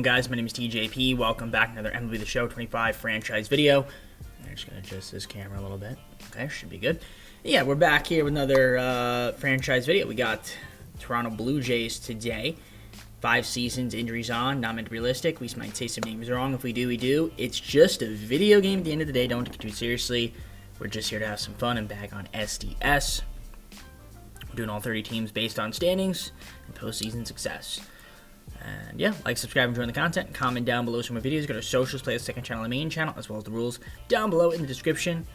Guys, my name is TJP. Welcome back to another MLB The Show 25 franchise video. I'm just going to adjust this camera a little bit. Okay, should be good. Yeah, we're back here with another franchise video. We got Toronto Blue Jays today. 5 seasons, injuries on, not meant to be realistic. We might say some names wrong. If we do, we do. It's just a video game at the end of the day. Don't take it too seriously. We're just here to have some fun and bag on SDS. We're doing all 30 teams based on standings and postseason success. And yeah, like, subscribe, and join the content. Comment down below some of my videos. Go to socials, play the second channel and main channel, as well as the rules down below in the description.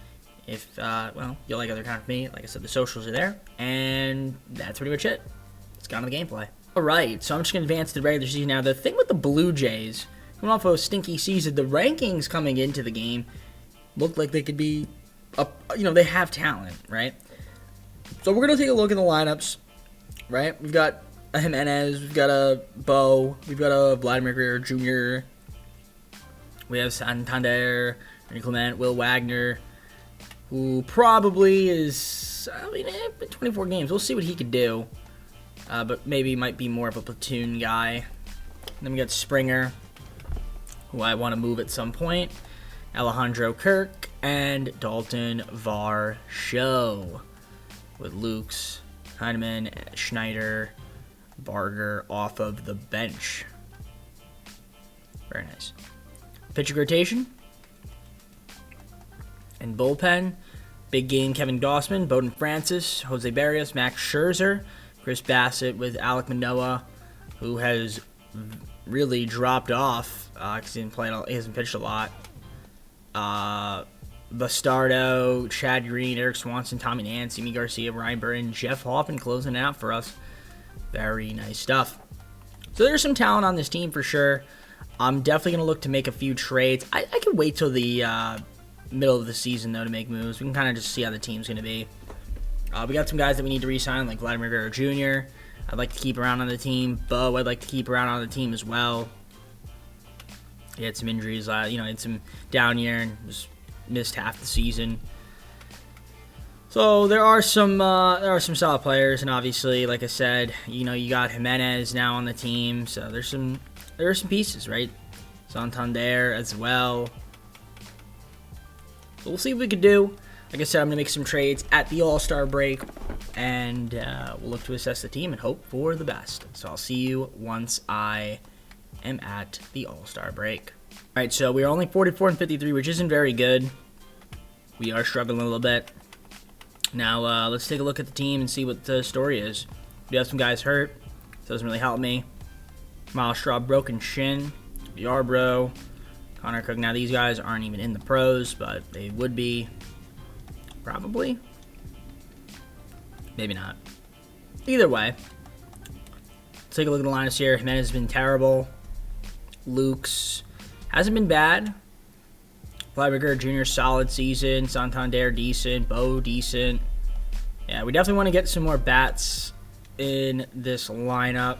If, well, you like other content from me, like I said, the socials are there. And that's pretty much it. Let's get on to the gameplay. Alright, so I'm just going to advance to the regular season now. The thing with the Blue Jays, coming off of a stinky season, the rankings coming into the game look like they could be, they have talent, right? So we're going to take a look at the lineups, right? We've got a Jimenez, we've got a Bo, we've got a Vladimir Guerrero Jr., we have Santander, Ernie Clement, Will Wagner, who probably is, 24 games. We'll see what he could do, but maybe might be more of a platoon guy. And then we got Springer, who I want to move at some point, Alejandro Kirk, and Dalton Varsho, with Lukes, Heineman, Schneider, Barger off of the bench. Very nice. Pitcher rotation and bullpen. Big game Kevin Gossman, Bowden Francis, Jose Barrios, Max Scherzer, Chris Bassett with Alek Manoah, who has really dropped off because he hasn't pitched a lot. Bastardo, Chad Green, Eric Swanson, Tommy Nance, Yimi Garcia, Ryan Burton, Jeff Hoffman closing it out for us. Very nice stuff. So there's some talent on this team for sure. I'm definitely going to look to make a few trades. I can wait till the middle of the season, though, to make moves. We can kind of just see how the team's going to be. We got some guys that we need to re-sign, like Vladimir Guerrero Jr. I'd like to keep around on the team. Bo, I'd like to keep around on the team as well. He had some injuries, had some down year and was missed half the season. So there are some solid players, and obviously, like I said, you got Jimenez now on the team, so there are some pieces, right? Santander as well. So we'll see what we can do. Like I said, I'm gonna make some trades at the All-Star break, and we'll look to assess the team and hope for the best. So I'll see you once I am at the All-Star break. All right, so we are only 44 and 53, which isn't very good. We are struggling a little bit. Now, let's take a look at the team and see what the story is. We have some guys hurt, so it doesn't really help me. Miles Straw, broken shin. Yarbrough, Connor Cook. Now, these guys aren't even in the pros, but they would be. Probably. Maybe not. Either way, let's take a look at the lineups here. Jimenez has been terrible. Luke's hasn't been bad. Vladimir Guerrero Jr., solid season. Santander, decent. Bo, decent. Yeah, we definitely want to get some more bats in this lineup.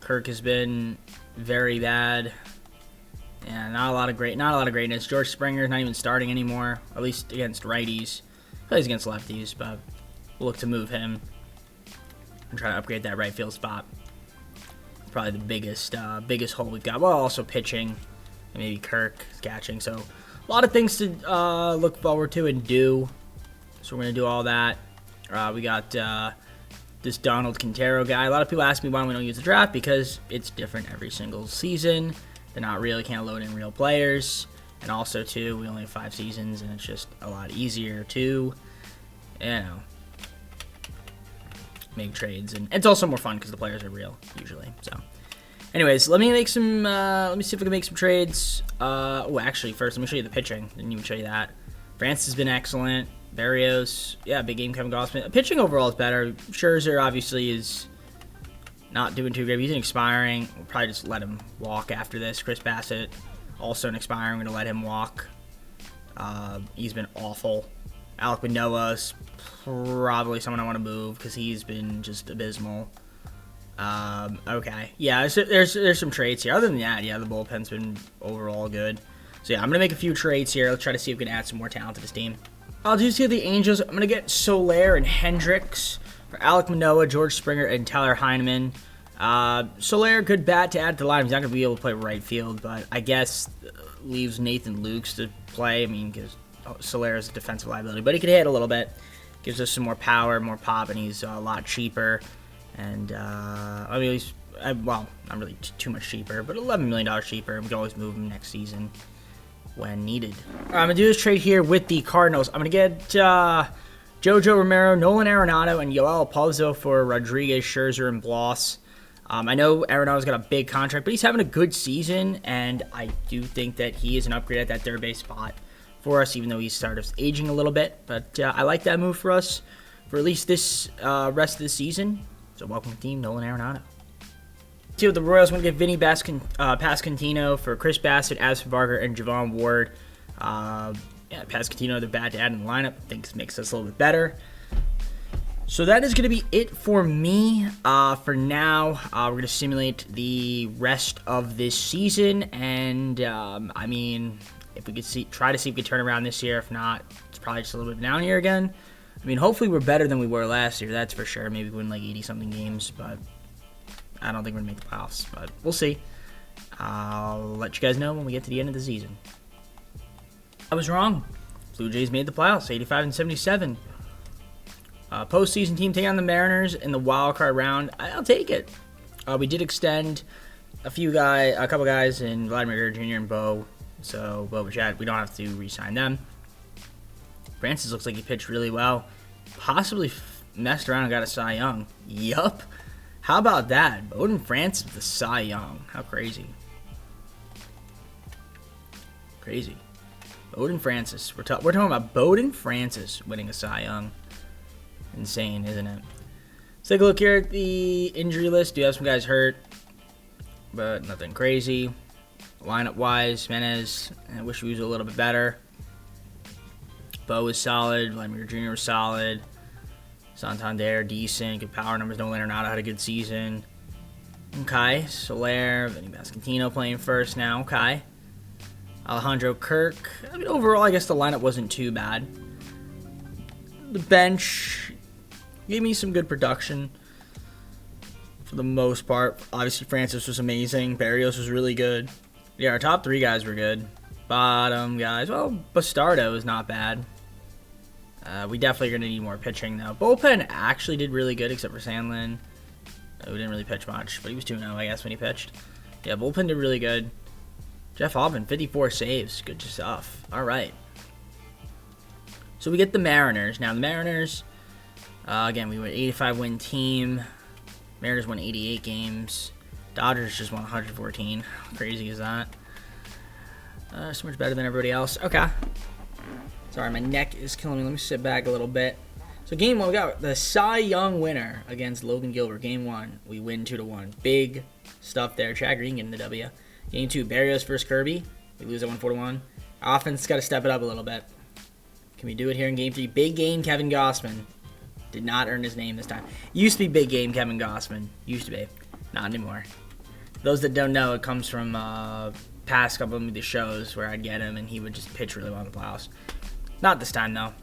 Kirk has been very bad. Yeah, not a lot of greatness. George Springer's not even starting anymore, at least against righties. Plays against lefties, but we'll look to move him and try to upgrade that right field spot. Probably the biggest hole we've got. Well, also pitching. And maybe Kirk catching. So a lot of things to look forward to and do. So we're going to do all that. We got this Donald Quintero guy. A lot of people ask me why we don't use the draft, because it's different every single season. They're not really, can't load in real players. And also, too, we only have 5 seasons, and it's just a lot easier to, make trades. And it's also more fun because the players are real, usually. So anyways, let me make some, let me see if we can make some trades. Actually, first, let me show you the pitching. Didn't even show you that. France has been excellent. Barrios, yeah, big game Kevin Gossman. Pitching overall is better. Scherzer, obviously, is not doing too great. He's an expiring. We'll probably just let him walk after this. Chris Bassett, also an expiring. I'm going to let him walk. He's been awful. Alek Manoah's probably someone I want to move because he's been just abysmal. Okay. Yeah, there's some trades here. Other than that, yeah, the bullpen's been overall good. So yeah, I'm going to make a few trades here. Let's try to see if we can add some more talent to this team. I'll do see the Angels. I'm going to get Soler and Hendricks for Alek Manoah, George Springer, and Tyler Heineman. Soler, good bat to add to the line. He's not going to be able to play right field, but I guess leaves Nathan Lukes to play. I mean, because Soler is a defensive liability, but he can hit a little bit. Gives us some more power, more pop, and he's a lot cheaper. And, I mean, well, not really too much cheaper, but $11 million cheaper. We can always move him next season when needed. All right, I'm going to do this trade here with the Cardinals. I'm going to get Jojo Romero, Nolan Arenado, and Yoel Pozo for Rodriguez, Scherzer, and Bloss. I know Arenado's got a big contract, but he's having a good season, and I do think that he is an upgrade at that third base spot for us, even though he's started aging a little bit. But I like that move for us for at least this rest of the season. So welcome to the team, Nolan Arenado. See, with the Royals, I'm going to get Vinny Pasquantino for Chris Bassett, Addison Barker, and Javon Ward. Pasquantino, the bat to add in the lineup. I think this makes us a little bit better. So that is going to be it for me. For now, we're going to simulate the rest of this season. And, I mean, if we could try to see if we could turn around this year. If not, it's probably just a little bit down here again. I mean, hopefully we're better than we were last year. That's for sure. Maybe win like 80-something games, but I don't think we're going to make the playoffs. But we'll see. I'll let you guys know when we get to the end of the season. I was wrong. Blue Jays made the playoffs, 85-77. Postseason team take on the Mariners in the wild card round. I'll take it. We did extend a couple guys in Vladimir Guerrero Jr. and Bo. So Bo Bichette, we don't have to re-sign them. Francis looks like he pitched really well. Possibly messed around and got a Cy Young. Yup. How about that? Bowden Francis with the Cy Young. How crazy. Crazy. Bowden Francis. We're talking about Bowden Francis winning a Cy Young. Insane, isn't it? Let's take a look here at the injury list. Do have some guys hurt, but nothing crazy. Lineup-wise, Menez, I wish he was a little bit better. Bo was solid. Vladimir Jr. was solid. Santander, decent. Good power numbers. Nolan Arenado had a good season. Okay. Soler. Vinny Pasquantino playing first now. Okay. Alejandro Kirk. I mean, overall, I guess the lineup wasn't too bad. The bench gave me some good production for the most part. Obviously, Francis was amazing. Barrios was really good. Yeah, our top three guys were good. Bottom guys, well, Bastardo is not bad. We definitely are going to need more pitching, though. Bullpen actually did really good, except for Sandlin. We didn't really pitch much, but he was 2-0, I guess, when he pitched. Yeah, bullpen did really good. Jeff Hoffman, 54 saves. Good stuff. All right. So we get the Mariners. Now, the Mariners, again, we were an 85-win team. Mariners won 88 games. Dodgers just won 114. How crazy is that? So much better than everybody else. Okay. Sorry, my neck is killing me. Let me sit back a little bit. So game one, we got the Cy Young winner against Logan Gilbert. Game one, we win 2-1. Big stuff there. Chad Green getting the W. Game two, Barrios versus Kirby. We lose at 1-4-1. Offense got to step it up a little bit. Can we do it here in game three? Big game Kevin Gossman. Did not earn his name this time. Used to be big game Kevin Gossman. Used to be. Not anymore. Those that don't know, it comes from past couple of the shows where I'd get him and he would just pitch really well in the playoffs. Not this time, though.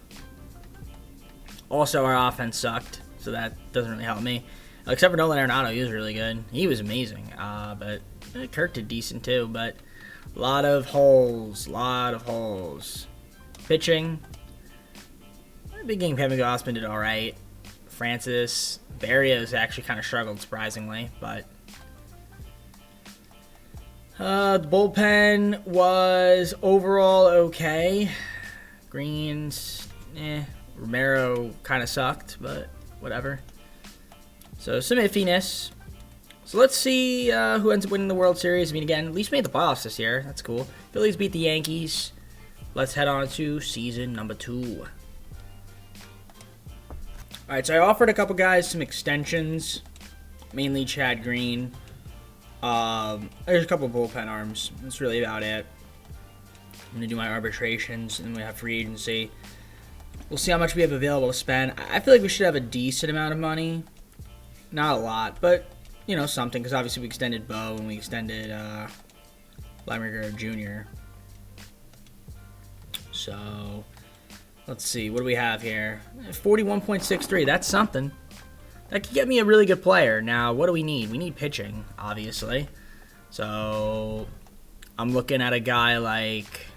Also, our offense sucked, so that doesn't really help me. Except for Nolan Arenado, he was really good. He was amazing. But Kirk did decent, too. But a lot of holes. Pitching. Big game Kevin Gossman did all right. Francis. Barrios actually kind of struggled, surprisingly. But the bullpen was overall okay. Greens, Romero kind of sucked, but whatever. So some iffiness. So let's see who ends up winning the World Series. I mean, again, at least made the playoffs this year. That's cool. Phillies beat the Yankees. Let's head on to season number 2. All right, so I offered a couple guys some extensions, mainly Chad Green. There's a couple bullpen arms. That's really about it. I'm going to do my arbitrations, and we have free agency. We'll see how much we have available to spend. I feel like we should have a decent amount of money. Not a lot, but, you know, something. Because obviously we extended Bo, and we extended Vladimir Guerrero Jr. So, let's see. What do we have here? 41.63. That's something. that could get me a really good player. Now, what do we need? We need pitching, obviously. So, I'm looking at a guy like...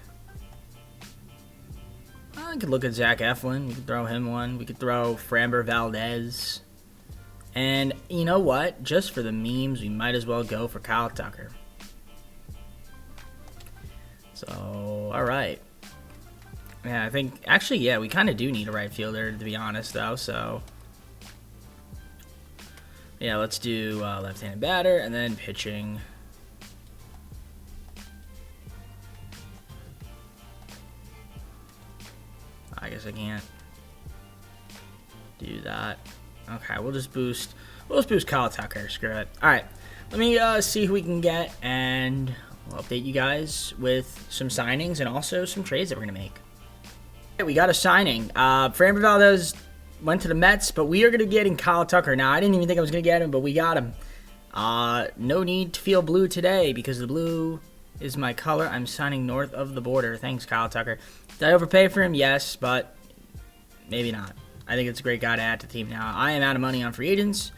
I could look at Zach Eflin. We could throw him one. We could throw Framber Valdez. And you know what? Just for the memes, we might as well go for Kyle Tucker. So, alright. Yeah, I think... Actually, yeah, we kind of do need a right fielder, to be honest, though. So, yeah, let's do left-handed batter and then pitching. I guess I can't do that. Okay, we'll just boost Kyle Tucker. Screw it. All right, let me see who we can get, and we'll update you guys with some signings and also some trades that we're gonna make. Okay, we got a signing. Framber Valdez went to the Mets, but we are gonna be getting Kyle Tucker. Now, I didn't even think I was gonna get him, but we got him. No need to feel blue today because the blue is my color. I'm signing north of the border. Thanks, Kyle Tucker. Did I overpay for him? Yes, but maybe not. I think it's a great guy to add to the team now. I am out of money on free agents,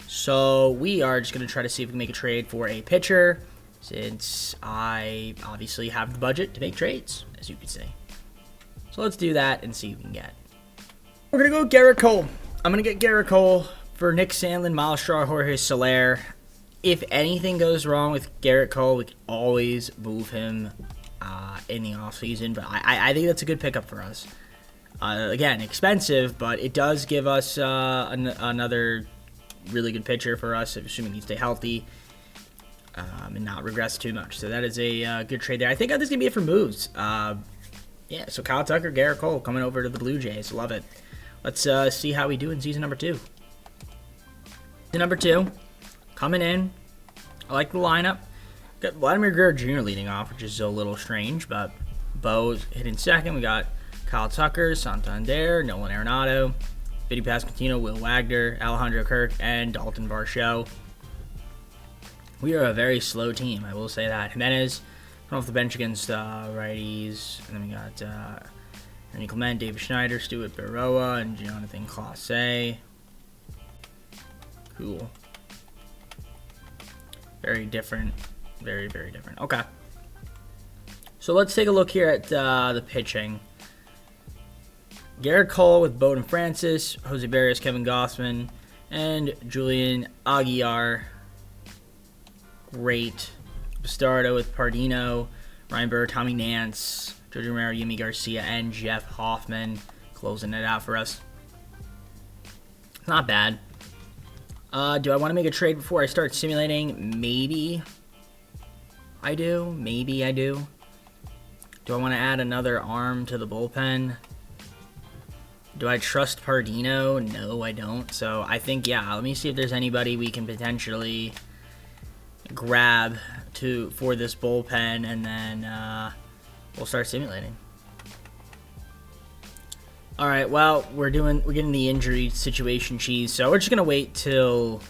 so we are just going to try to see if we can make a trade for a pitcher, since I obviously have the budget to make trades, as you can see. So let's do that and see what we can get. We're going to go Garrett Cole. I'm going to get Garrett Cole for Nick Sandlin, Miles Straw, Jorge Soler. If anything goes wrong with Garrett Cole, we can always move him in the offseason. But I think that's a good pickup for us. Again, expensive, but it does give us another really good pitcher for us, assuming he stay healthy and not regress too much. So that is a good trade there. I think this is going to be it for moves. Yeah, so Kyle Tucker, Garrett Cole coming over to the Blue Jays. Love it. Let's see how we do in season number 2. Season number 2. Coming in, I like the lineup. Got Vladimir Guerrero Jr. leading off, which is a little strange, but Bo's hitting second. We got Kyle Tucker, Santander, Nolan Arenado, Vinny Pasquantino, Will Wagner, Alejandro Kirk, and Dalton Varsho. We are a very slow team, I will say that. Jimenez coming off the bench against righties, and then we got Ernie Clement, David Schneider, Stuart Baroa, and Jonathan Clase. Cool. Very different. Very, very different. Okay. So let's take a look here at the pitching. Garrett Cole with Bowden Francis, Jose Barrios, Kevin Gossman, and Julian Aguilar. Great. Bastardo with Pardino, Ryan Burr, Tommy Nance, Jojo Romero, Yimi Garcia, and Jeff Hoffman closing it out for us. Not bad. Do I want to make a trade before I start simulating? Maybe I do. Maybe I do. Do I want to add another arm to the bullpen? Do I trust Pardino? No, I don't. So I think, yeah, let me see if there's anybody we can potentially grab for this bullpen, and then we'll start simulating. All right, well, we're getting the injury situation cheese, so we're just gonna wait till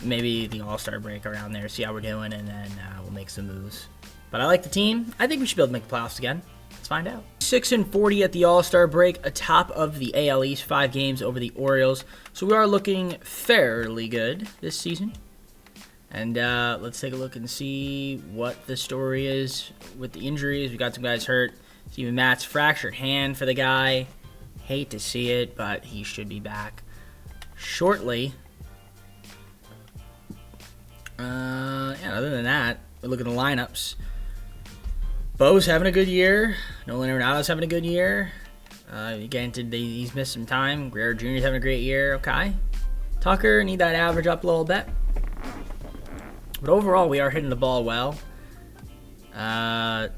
maybe the All-Star break around there, see how we're doing, and then we'll make some moves. But I like the team. I think we should be able to make the playoffs again. Let's find out. 6-40 at the All-Star break, atop of the AL East, 5 games over the Orioles. So we are looking fairly good this season. And let's take a look and see what the story is with the injuries. We got some guys hurt. Steven Matt's fractured hand for the guy. Hate to see it, but he should be back shortly. Yeah, other than that, we look at the lineups. Bo's having a good year. Nolan Arenado's having a good year. Again, he's missed some time. Guerrero Jr.'s having a great year. Okay. Tucker, need that average up a little bit. But overall, we are hitting the ball well. Yeah,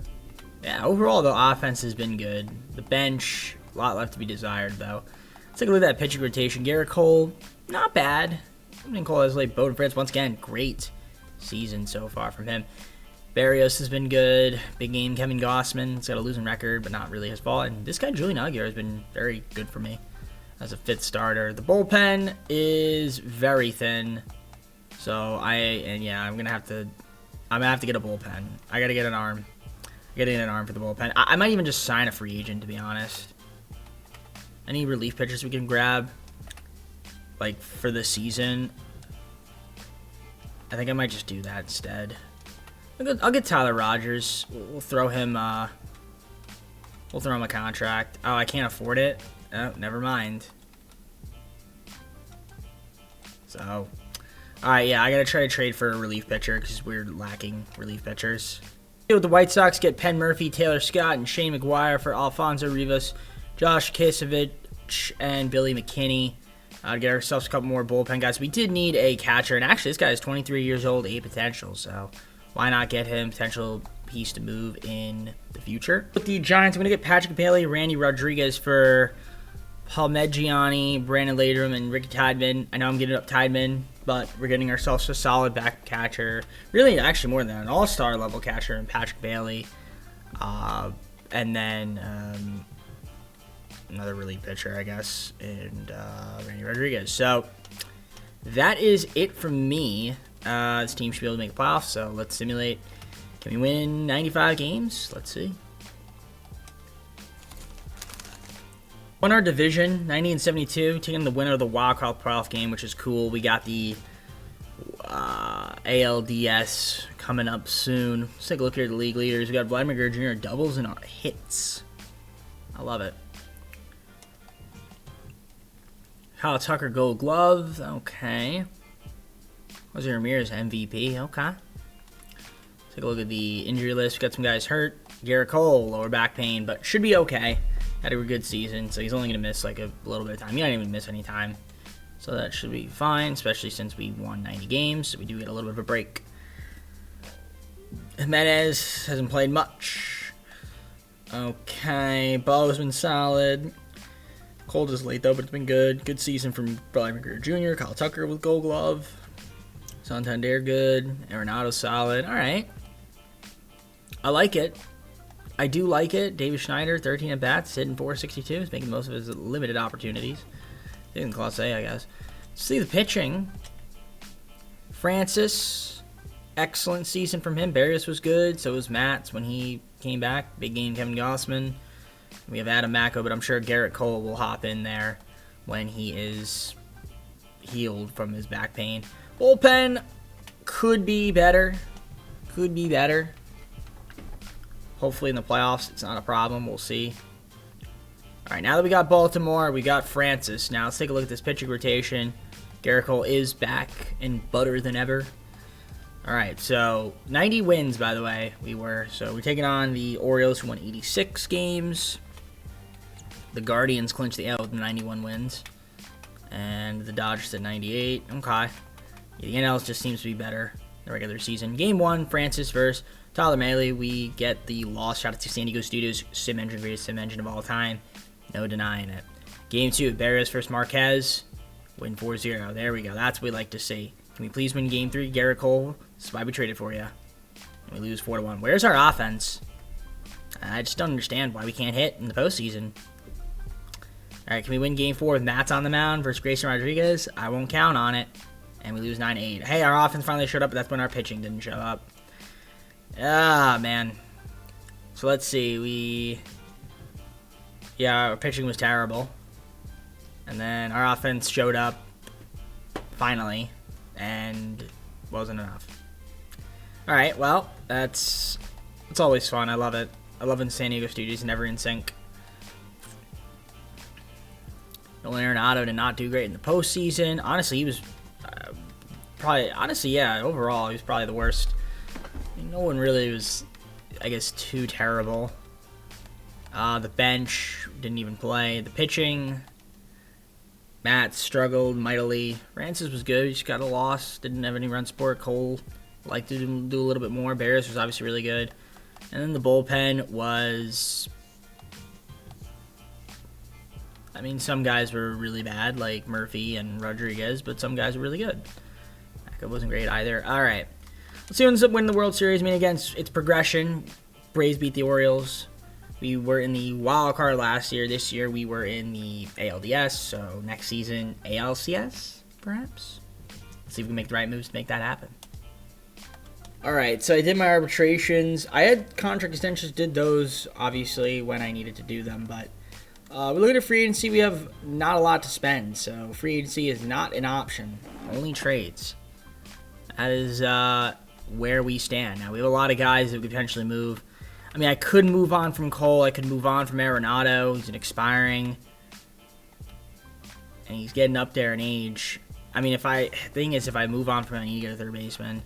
overall, the offense has been good. The bench, a lot left to be desired, though. Let's take a look at that pitching rotation. Garrett Cole, not bad. Cole has like Bowden France once again. Great season so far from him. Barrios has been good. Big game Kevin Gossman. He's got a losing record, but not really his fault. And this guy, Julian Aguilar, has been very good for me as a 5th starter. The bullpen is very thin. So I'm gonna have to get a bullpen. I gotta get an arm. Getting an arm for the bullpen. I might even just sign a free agent, to be honest. Any relief pitchers we can grab? like, for the season, I think I might just do that instead. I'll get Tyler Rogers. We'll throw him a contract. Oh, I can't afford it. Oh, never mind. So, alright, yeah, I gotta try to trade for a relief pitcher because we're lacking relief pitchers. With the White Sox, get Penn Murphy, Taylor Scott, and Shane McGuire for Alfonso Rivas, Josh Kisevich, and Billy McKinney. Get ourselves a couple more bullpen guys. We did need a catcher, and actually this guy is 23 years old, A potential, so why not get him potential piece to move in the future? With the Giants, I'm going to get Patrick Bailey, Randy Rodriguez for Palmegiani, Brandon Laderman, and Ricky Tideman. I know I'm getting up Tideman, but we're getting ourselves a solid back catcher. Really, actually more than an all-star level catcher in Patrick Bailey. And then another relief pitcher, I guess, and Randy Rodriguez. So that is it from me. This team should be able to make the playoffs, so let's simulate. Can we win 95 games? Let's see. Won our division, 90-72, taking the winner of the wild card playoff game, which is cool. We got the ALDS coming up soon. Let's take a look here at the league leaders. We got Vladimir Guerrero Jr. doubles and our hits. I love it. Kyle Tucker Gold Glove. Okay. Jose Ramirez MVP. Okay. Take a look at the injury list. We got some guys hurt. Garrett Cole, lower back pain, but should be okay. Had a good season, so he's only going to miss like a little bit of time. He didn't even miss any time. So that should be fine, especially since we won 90 games, so we do get a little bit of a break. Jimenez hasn't played much. Okay, Bo's been solid. Cold is late, though, but it's been good. Good season from Vladimir Guerrero Jr., Kyle Tucker with Gold Glove. Santander good. Arenado solid. All right. I like it. I do like it. David Schneider, 13 at bats, hitting .462. He's making most of his limited opportunities. In Class A, I guess. See the pitching. Francis, excellent season from him. Barrios was good. So was Matt's when he came back. Big game, Kevin Gossman. We have Adam Macko, but I'm sure Garrett Cole will hop in there when he is healed from his back pain. Bullpen could be better. Could be better. Hopefully in the playoffs, it's not a problem. We'll see. All right, now that we got Baltimore, we got Francis. Now let's take a look at this pitching rotation. Garrett Cole is back and better than ever. All right, so 90 wins, by the way, So we're taking on the Orioles, who won 86 games. The Guardians clinched the AL with 91 wins. And the Dodgers at 98. Okay. Yeah, the NL just seems to be better in the regular season. Game 1, Francis versus Tyler Mahle. We get the loss. Shout out to San Diego Studios. Sim engine, greatest sim engine of all time. No denying it. Game 2, Barrios versus Marquez. Win 4-0. There we go. That's what we like to see. Can we please win Game 3? Garrett Cole. This is why we traded for you. And we lose 4-1. Where's our offense? I just don't understand why we can't hit in the postseason. All right, can we win Game 4 with Matt's on the mound versus Grayson Rodriguez? I won't count on it. And we lose 9-8. Hey, our offense finally showed up, but that's when our pitching didn't show up. Ah, man. So let's see. Our pitching was terrible. And then our offense showed up, finally, and wasn't enough. All right, well, it's always fun. I love it. I love when San Diego Studios never in sync. Nolan Arenado did not do great in the postseason. Honestly, he was overall, he was probably the worst. I mean, no one really was, I guess, too terrible. The bench didn't even play. The pitching, Matt struggled mightily. Francis was good. He just got a loss. Didn't have any run support. Cole liked to do a little bit more. Barrios was obviously really good. And then the bullpen was... I mean, some guys were really bad, like Murphy and Rodriguez, but some guys were really good. Macko wasn't great either. All right. Let's see who ends up winning the World Series. I mean, again, it's progression. Braves beat the Orioles. We were in the wild card last year. This year, we were in the ALDS. So next season, ALCS, perhaps? Let's see if we can make the right moves to make that happen. All right, so I did my arbitrations. I had contract extensions, did those, obviously, when I needed to do them, but We look at a free agency. We have not a lot to spend, so free agency is not an option. Only trades. That is where we stand. Now, we have a lot of guys that we could potentially move. I mean, I could move on from Cole. I could move on from Arenado. He's an expiring. And he's getting up there in age. I mean, if I move on from him, I need to get a third baseman.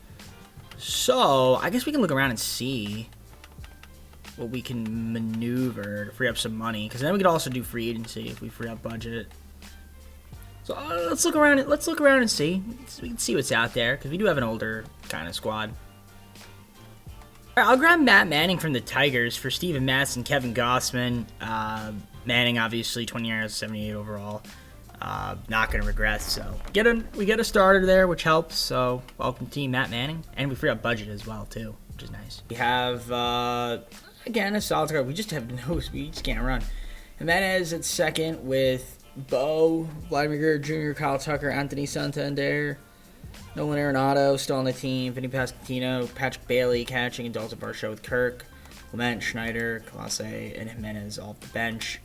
So, I guess we can look around and see what we can maneuver to free up some money. Because then we could also do free agency if we free up budget. So, let's look around and see. We can see what's out there. Because we do have an older kind of squad. All right, I'll grab Matt Manning from the Tigers for Steven Matz and Kevin Gossman. Manning, obviously, 20 years, 78 overall. Not going to regress, so we get a starter there, which helps. So welcome team Matt Manning, and we free up budget as well too, which is nice. We have again a solid card. We just have no speed, we just can't run. Jimenez at second with Bo, Vladimir Guerrero Jr., Kyle Tucker, Anthony Santander, Nolan Arenado still on the team, Vinny Pasquantino, Patrick Bailey catching, and Dalton Varsho with Kirk, Clement, Schneider, Clase, and Jimenez off the bench.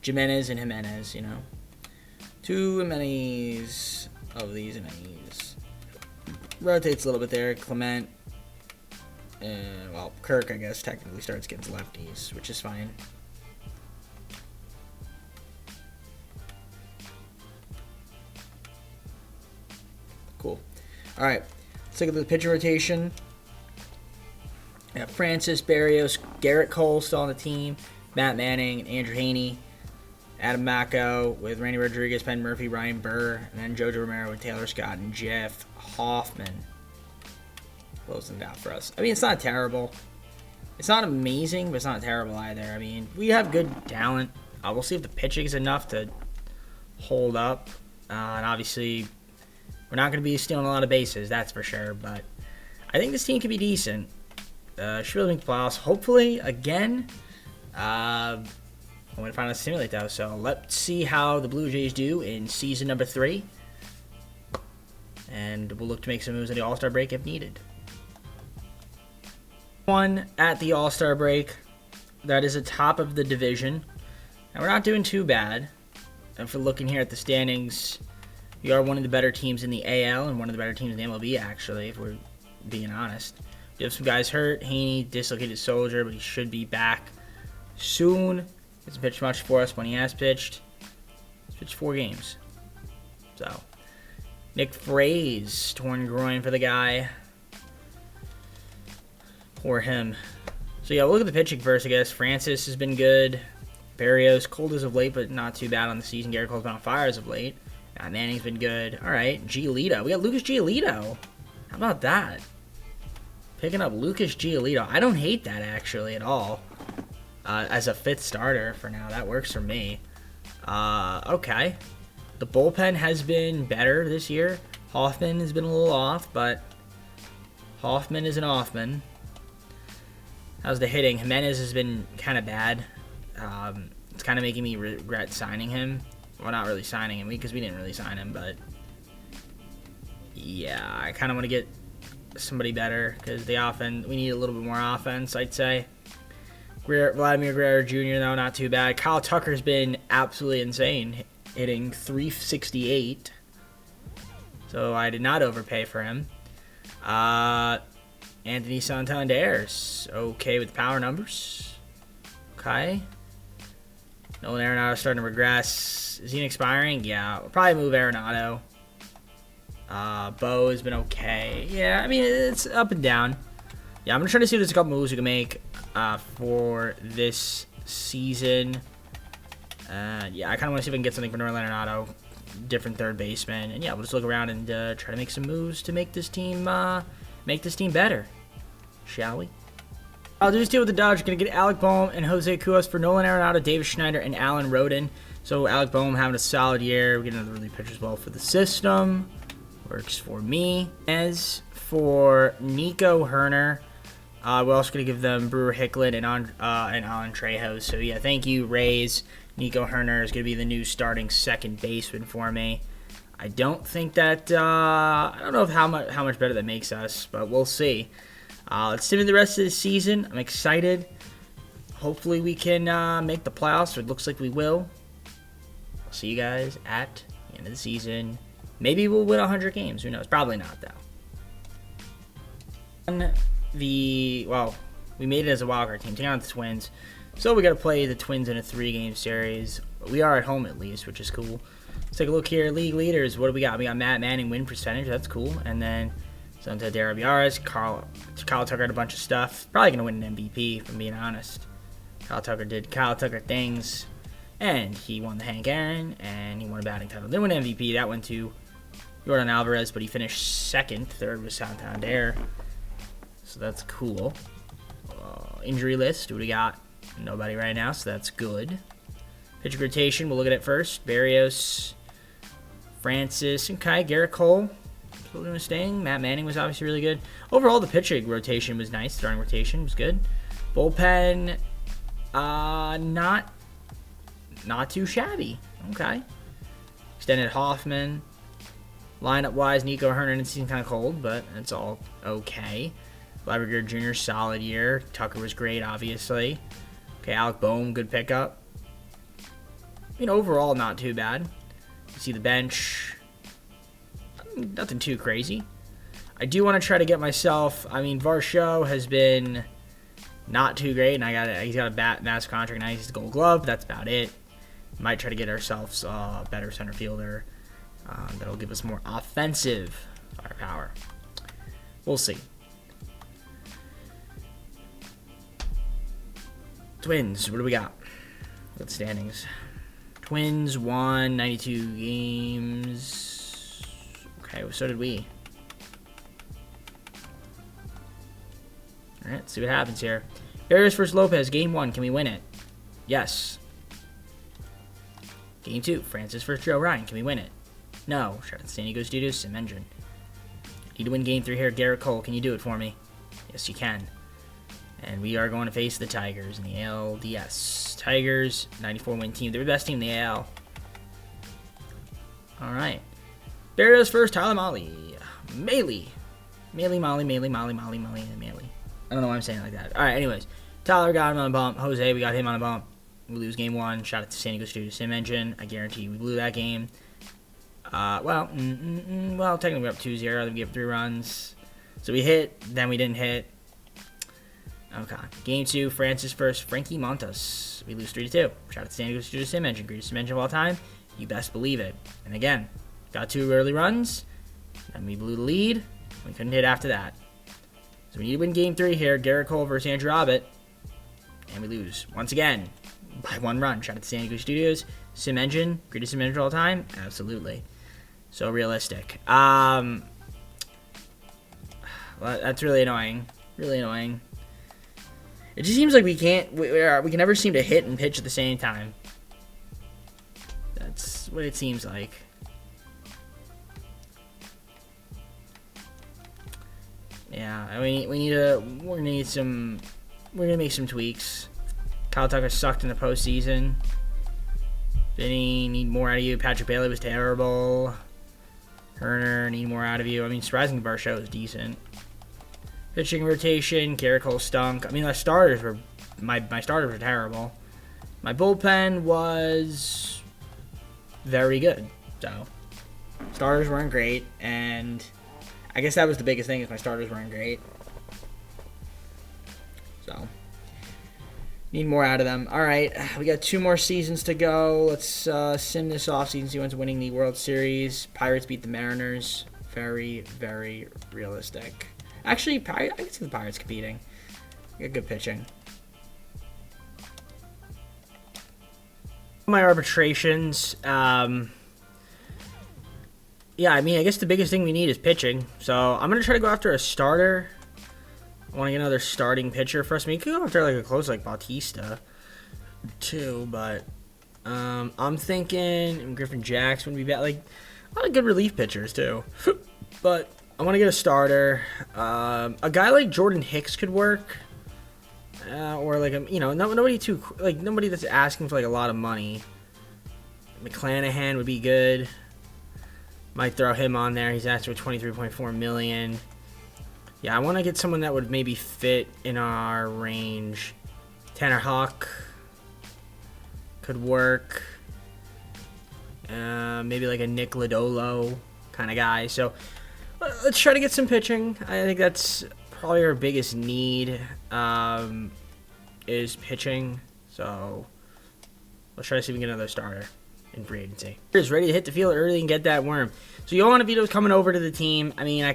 Jimenez and Jimenez, you know. 2 Jimenez of these Jimenez. Rotates a little bit there. Clement. Well, Kirk, I guess, technically starts against lefties, which is fine. Cool. All right. Let's look at the pitcher rotation. We have Francis Barrios, Garrett Cole still on the team, Matt Manning, and Andrew Haney. Adam Macko with Randy Rodriguez, Ben Murphy, Ryan Burr, and then Jojo Romero with Taylor Scott and Jeff Hoffman. Closing it out for us. I mean, it's not terrible. It's not amazing, but it's not terrible either. I mean, we have good talent. We'll see if the pitching is enough to hold up. And obviously, we're not going to be stealing a lot of bases, that's for sure. But I think this team can be decent. Should really make the playoffs. Hopefully, again. I'm going to finally simulate that, so let's see how the Blue Jays do in season number 3. And we'll look to make some moves at the All-Star break if needed. One at the All-Star break. That is the top of the division. And we're not doing too bad. And if we're looking here at the standings, we are one of the better teams in the AL and one of the better teams in the MLB, actually, if we're being honest. We have some guys hurt. Haney, dislocated shoulder, but he should be back soon. Hasn't pitched much for us when he has pitched. He's pitched 4 games. So, Nick Fraze, torn groin for the guy. Poor him. So, yeah, we'll look at the pitching first, I guess. Francis has been good. Barrios, cold as of late, but not too bad on the season. Garrett Cole's been on fire as of late. Manning's been good. All right, Giolito. We got Lucas Giolito. How about that? Picking up Lucas Giolito. I don't hate that, actually, at all. As a 5th starter for now. That works for me. Okay. The bullpen has been better this year. Hoffman has been a little off, but Hoffman is an Hoffman. How's the hitting? Jimenez has been kind of bad. It's kind of making me regret signing him. Well, not really signing him because we didn't really sign him, but yeah, I kind of want to get somebody better because we need a little bit more offense, I'd say. Vladimir Guerrero Jr., though, not too bad. Kyle Tucker's been absolutely insane, hitting .368. So I did not overpay for him. Anthony Santander's okay with the power numbers. Okay. Nolan Arenado starting to regress. Is he expiring? Yeah, we'll probably move Arenado. Bo has been okay. Yeah, I mean, it's up and down. Yeah, I'm going to try to see if there's a couple moves we can make for this season. Yeah, I kind of want to see if I can get something for Nolan Arenado. Different third baseman. And yeah, we'll just look around and try to make some moves to make this team better. Shall we? I'll just deal with the Dodgers. Going to get Alec Boehm and Jose Cuas for Nolan Arenado, David Schneider, and Alan Roden. So Alec Boehm having a solid year. We get another relief pitcher as well for the system. Works for me. As for Nico Herner, we're also going to give them Brewer Hicklin and Alan Trejo. So yeah, thank you, Rays. Nico Herner is going to be the new starting second baseman for me. I don't think that I don't know how much better that makes us, but we'll see. Let's see the rest of the season. I'm excited. hopefully we can make the playoffs. It looks like we will. I'll see you guys at the end of the season. Maybe we'll win 100 games. Who knows? Probably not, though. Well, we made it as a wildcard team. Taking on the Twins. So we got to play the Twins in a 3-game series. We are at home at least, which is cool. Let's take a look here. League leaders. What do we got? We got Matt Manning win percentage. That's cool. And then Santa Darabiaras. Kyle Tucker had a bunch of stuff. Probably going to win an MVP, if I'm being honest. Kyle Tucker did Kyle Tucker things. And he won the Hank Aaron. And he won a batting title. Didn't win MVP. That went to Jordan Alvarez, but he finished second. Third was Santander. So that's cool. Injury list. What do we got? Nobody right now, so that's good. Pitching rotation, we'll look at it first. Barrios, Francis, okay. Garrett Cole, still doing his thing. Matt Manning was obviously really good. Overall, the pitching rotation was nice. Starting rotation was good. Bullpen, not too shabby. Okay. Extended Hoffman. Lineup-wise, Nico Hernan seemed kind of cold, but it's all okay. Labrador Jr., solid year. Tucker was great, obviously. Okay, Alec Boehm, good pickup. Overall, not too bad. You see the bench. Nothing too crazy. I do want to try to get myself... Varsho has been not too great, and he's got a mass contract, now he's a Gold Glove. That's about it. Might try to get ourselves a better center fielder. That'll give us more offensive firepower. We'll see. Twins, what do we got? Good standings. Twins won 92 games. Okay, well, so did we. Alright, let's see what happens here. Barrios versus Lopez, game 1. Can we win it? Yes. Game 2, Francis versus Joe Ryan. Can we win it? No. Shout out to San Diego Studios, Sim Engine. Need to win game 3 here. Garrett Cole, can you do it for me? Yes, you can. And we are going to face the Tigers in the ALDS. Tigers, 94-win team. They're the best team in the AL. All right. Barrios first, Tyler Molly. Maley. Maley. I don't know why I'm saying it like that. All right, anyways. Tyler got him on a bump. Jose, we got him on a bump. We lose game 1. Shout out to San Diego Studios Sim Engine. I guarantee you we blew that game. Well, technically we're up 2-0. Then we gave 3 runs. So we hit, then we didn't hit. Okay. Game 2, Francis first, Frankie Montas. We lose 3-2. Shout out to San Diego Studios Sim Engine. Greatest sim engine of all time. You best believe it. And again, got 2 early runs. Then we blew the lead. We couldn't hit after that. So we need to win game 3 here. Garrett Cole versus Andrew Abbott. And we lose. Once again, by 1 run. Shout out to San Diego Studios Sim Engine. Greatest sim engine of all time. Absolutely. So realistic. Well, that's really annoying. Really annoying. It just seems like we can never seem to hit and pitch at the same time. That's what it seems like. Yeah, we're gonna make some tweaks. Kyle Tucker sucked in the postseason. Vinny, need more out of you. Patrick Bailey was terrible. Herner, need more out of you. Surprisingly, Varsho is decent. Pitching rotation, Garrett Cole stunk. My starters were terrible. My bullpen was very good. So starters weren't great, and I guess that was the biggest thing is my starters weren't great. So need more out of them. All right, we got 2 more seasons to go. Let's sim this offseason. See who ends up winning the World Series. Pirates beat the Mariners. Very, very realistic. Actually, I can see the Pirates competing. They got good pitching. My arbitrations. Yeah, I guess the biggest thing we need is pitching. So I'm going to try to go after a starter. I want to get another starting pitcher for us. You could go after a close like Bautista, too. But I'm thinking Griffin Jackson would be bad. A lot of good relief pitchers, too. But I want to get a starter. A guy like Jordan Hicks could work, or nobody that's asking for a lot of money. McClanahan would be good. Might throw him on there. He's asked for $23.4 million. Yeah, I want to get someone that would maybe fit in our range Tanner Hawk could work. Maybe like a Nick Lodolo kind of guy. So let's try to get some pitching. I think that's probably our biggest need, is pitching. So let's try to see if we can get another starter in free agency. Is ready to hit the field early and get that worm. So Yohan Avito's coming over to the team. I mean, I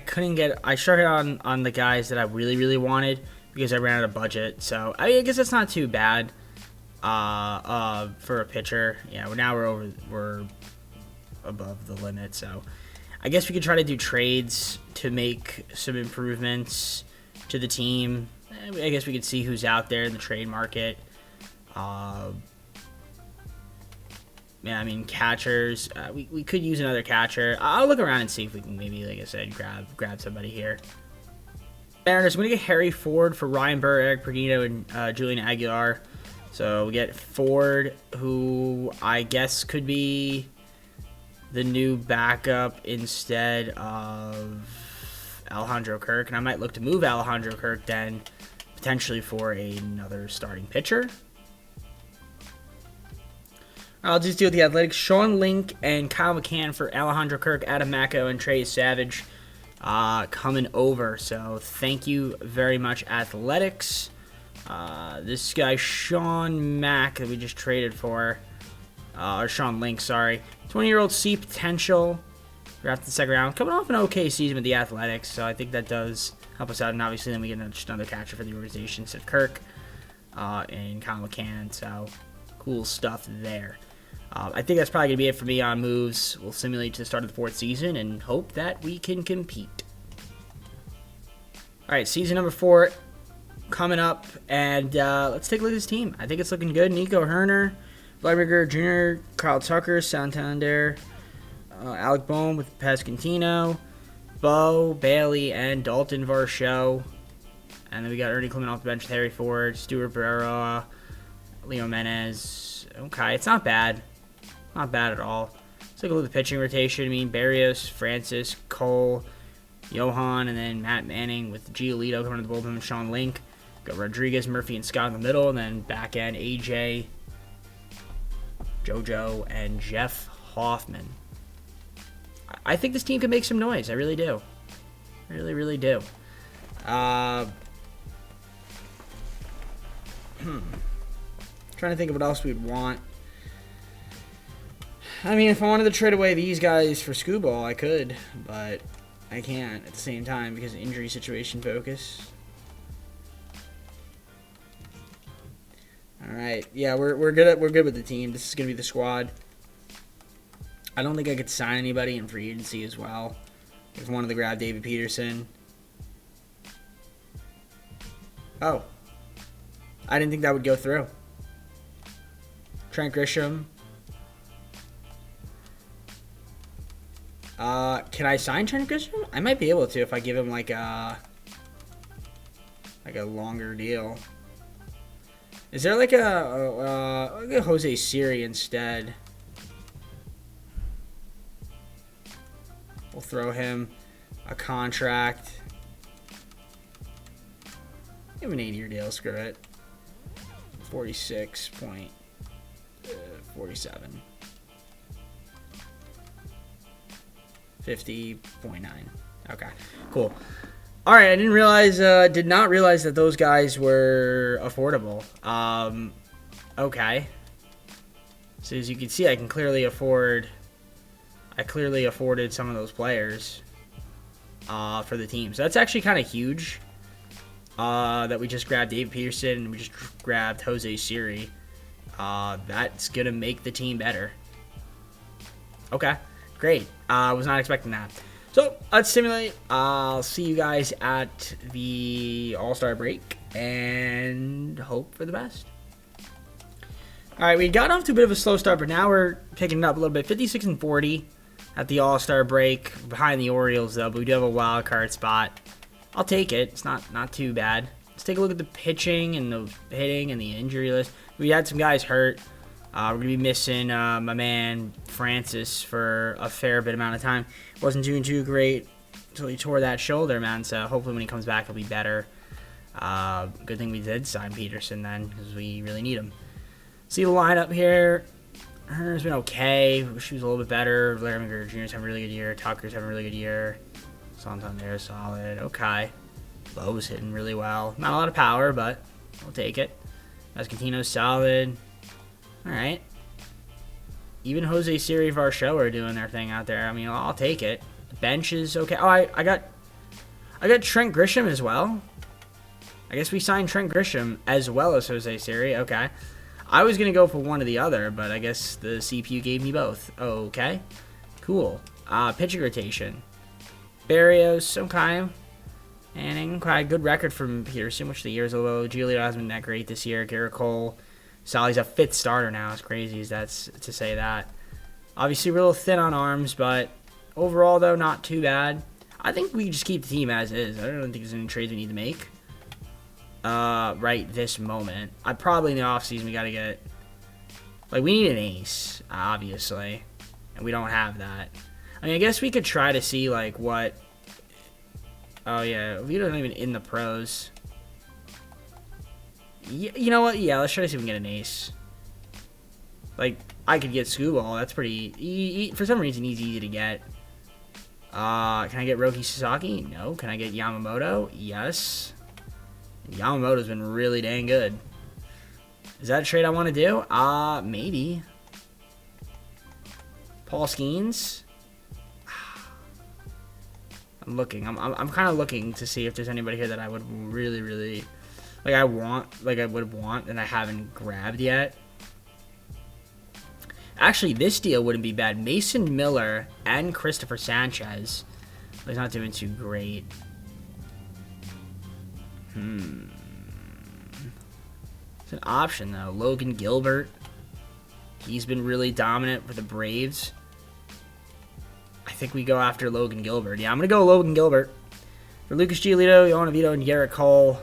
started on the guys that I really wanted because I ran out of budget. So I guess that's not too bad for a pitcher. Yeah, now we're above the limit. So I guess we could try to do trades to make some improvements to the team. I guess we could see who's out there in the trade market. Yeah, I mean, catchers. We could use another catcher. I'll look around and see if we can maybe, like I said, grab somebody here. Mariners, I'm going to get Harry Ford for Ryan Burr, Eric Perdino, and Julian Aguilar. So we get Ford, who I guess could be the new backup instead of Alejandro Kirk. And I might look to move Alejandro Kirk then potentially for another starting pitcher. I'll just deal with the Athletics. Sean Link and Kyle McCann for Alejandro Kirk, Adam Macko, and Trey Savage coming over. So thank you very much, Athletics. This guy, Sean Mack, that we just traded for, or Sean Link, sorry. 20-year-old C potential. Drafted the second round. Coming off an okay season with the Athletics, so I think that does help us out. And obviously then we get just another catcher for the organization, Sid Kirk and Kyle McCann. So cool stuff there. I think that's probably going to be it for me on moves. We'll simulate to the start of the fourth season and hope that we can compete. All right, season number 4 coming up, and let's take a look at this team. I think it's looking good. Nico Herner, Vladimir Jr., Carl Tucker, Santander, Alec Bohm with Pasquantino, Bo, Bailey, and Dalton Varsho. And then we got Ernie Clement off the bench with Harry Ford, Stuart Barrera, Leo Menez. Okay, it's not bad. Not bad at all. Let's take a look at the pitching rotation. I mean, Barrios, Francis, Cole, Johan, and then Matt Manning with Giolito coming to the bullpen and Sean Link. Got Rodriguez, Murphy, and Scott in the middle, and then back end AJ, JoJo, and Jeff Hoffman. I think this team can make some noise. I really do. I really do. Trying to think of what else we'd want. I mean, if I wanted to trade away these guys for Scooball, I could, but I can't at the same time because of injury situation focus. All right, yeah, we're good with the team. This is gonna be the squad. I don't think I could sign anybody in free agency as well. If I wanted to grab David Peterson. Oh, I didn't think that would go through. Trent Grisham. Can I sign Trent Grisham? I might be able to if I give him like a longer deal. Is there like a Jose Siri instead? We'll throw him a contract. Give him an 8-year deal. Screw it. 46.47. $50.9. Okay, cool. All right, I did not realize that those guys were affordable. Okay. So as you can see, I clearly afforded some of those players for the team. So that's actually kind of huge. That we just grabbed Dave Peterson and we just grabbed Jose Siri. That's gonna make the team better. Okay. Great. I was not expecting that. So let's simulate. I'll see you guys at the All-Star break and hope for the best. All right, we got off to a bit of a slow start, but now we're picking it up a little bit. 56-40 at the All-Star break, behind the Orioles though, but we do have a wild card spot. I'll take it. It's not too bad. Let's take a look at the pitching and the hitting and the injury list. We had some guys hurt. We're going to be missing my man Francis for a fair bit amount of time. Wasn't doing too great until he tore that shoulder, man. So hopefully when he comes back, he'll be better. Good thing we did sign Peterson then, because we really need him. See the lineup here. Herner's been okay. Wish he was a little bit better. Larry McGregor Jr.'s having a really good year. Tucker's having a really good year. Santander, solid. Okay. Lowe's hitting really well. Not a lot of power, but we'll take it. Escantino's solid. All right. Even Jose Siri and Varsho are doing their thing out there. I mean, I'll take it. The bench is okay. Oh, I got Trent Grisham as well. I guess we signed Trent Grisham as well as Jose Siri. Okay. I was going to go for one or the other, but I guess the CPU gave me both. Okay. Cool. Pitching rotation. Barrios, okay. And okay, good record from Peterson, which the year's a little. Giolito hasn't been that great this year. Garrett Cole. Sally's a 5th starter now. As crazy as that's to say that. Obviously, we're a little thin on arms, but overall, though, not too bad. I think we just keep the team as is. I don't think there's any trades we need to make right this moment. Probably in the offseason, we got to get... Like, we need an ace, obviously. And we don't have that. I mean, I guess we could try to see, like, what... Oh, yeah. We don't even in the pros. You know what? Yeah, let's try to see if we can get an ace. Like, I could get Scuball. That's pretty... for some reason, he's easy to get. Can I get Roki Sasaki? No. Can I get Yamamoto? Yes. Yamamoto's been really dang good. Is that a trade I want to do? Maybe. Paul Skeens? I'm looking. I'm kind of looking to see if there's anybody here that I would really... Like, I would want, and I haven't grabbed yet. Actually, this deal wouldn't be bad. Mason Miller and Christopher Sanchez. He's not doing too great. It's an option, though. Logan Gilbert. He's been really dominant for the Braves. I think we go after Logan Gilbert. Yeah, I'm going to go Logan Gilbert. For Lucas Giolito, Yohan Oviedo, and Garrett Cole.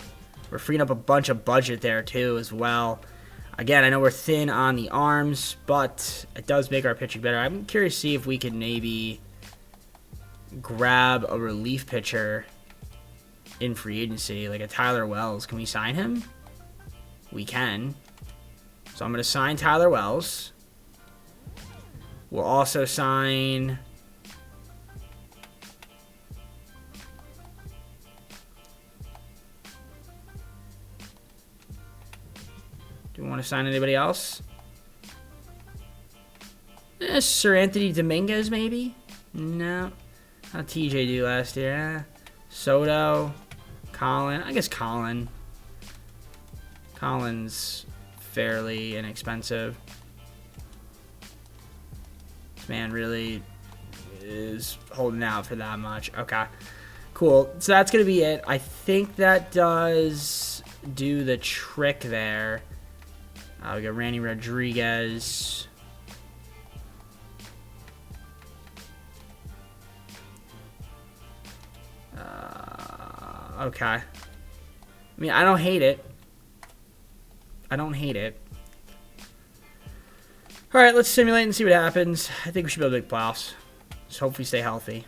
We're freeing up a bunch of budget there, too, as well. Again, I know we're thin on the arms, but it does make our pitching better. I'm curious to see if we can maybe grab a relief pitcher in free agency, like a Tyler Wells. Can we sign him? We can. So I'm going to sign Tyler Wells. We'll also sign... Do we want to sign anybody else? Sir Anthony Dominguez, maybe? No. How did TJ do last year? Soto. Colin. I guess Colin. Colin's fairly inexpensive. This man really is holding out for that much. Okay. Cool. So that's going to be it. I think that does do the trick there. We got Randy Rodriguez. Okay. I mean, I don't hate it. I don't hate it. All right, let's simulate and see what happens. I think we should be able to make playoffs. Just hope we stay healthy.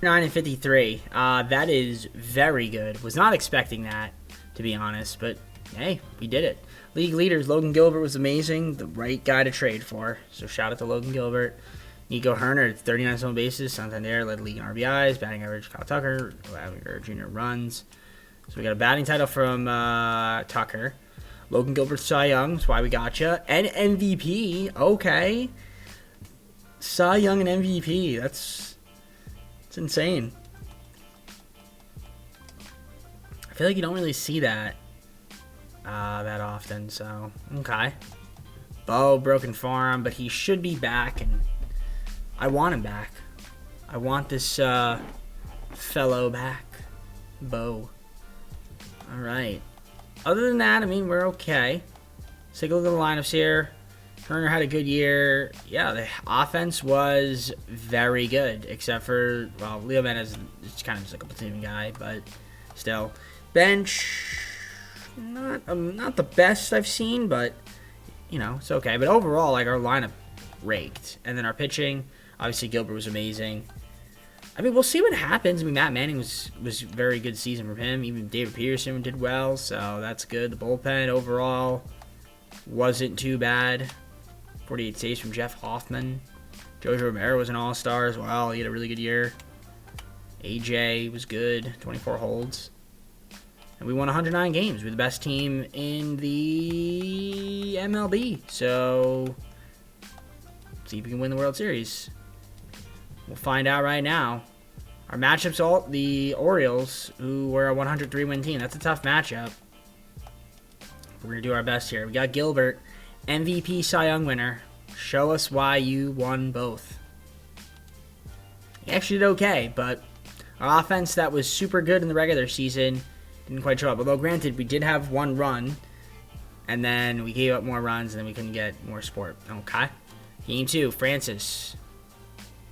9-53. That is very good. Was not expecting that, to be honest, but hey, we did it. League leaders, Logan Gilbert was amazing. The right guy to trade for. So shout out to Logan Gilbert. Nico Herner, 39 stolen bases. Santander led the league in RBIs. Batting average, Kyle Tucker. Avinger Jr. runs. So we got a batting title from Tucker. Logan Gilbert, Cy Young. That's why we got you. And MVP. Okay. Cy Young and MVP. That's insane. I feel like you don't really see that that often, so okay. Bo, broken forearm, but he should be back, and I want him back. I want this fellow back. Bo. Alright. Other than that, I mean, we're okay. Let's take a look at the lineups here. Turner had a good year. Yeah, the offense was very good, except for, well, Leo Mendez is kind of just like a platoon guy, but still. Bench, not the best I've seen, but, you know, it's okay. But overall, like, our lineup raked. And then our pitching, obviously Gilbert was amazing. I mean, we'll see what happens. I mean, Matt Manning was a very good season from him. Even David Peterson did well, so that's good. The bullpen overall wasn't too bad. 48 saves from Jeff Hoffman. Jojo Romero was an all-star as well. He had a really good year. AJ was good. 24 holds. And we won 109 games. We're the best team in the MLB. So, see if we can win the World Series. We'll find out right now. Our matchup's all the Orioles, who were a 103-win team. That's a tough matchup. We're going to do our best here. We got Gilbert, MVP Cy Young winner. Show us why you won both. He actually did okay, but our offense that was super good in the regular season didn't quite show up. Although, granted, we did have one run, and then we gave up more runs, and then we couldn't get more support. Okay. Game 2, Francis.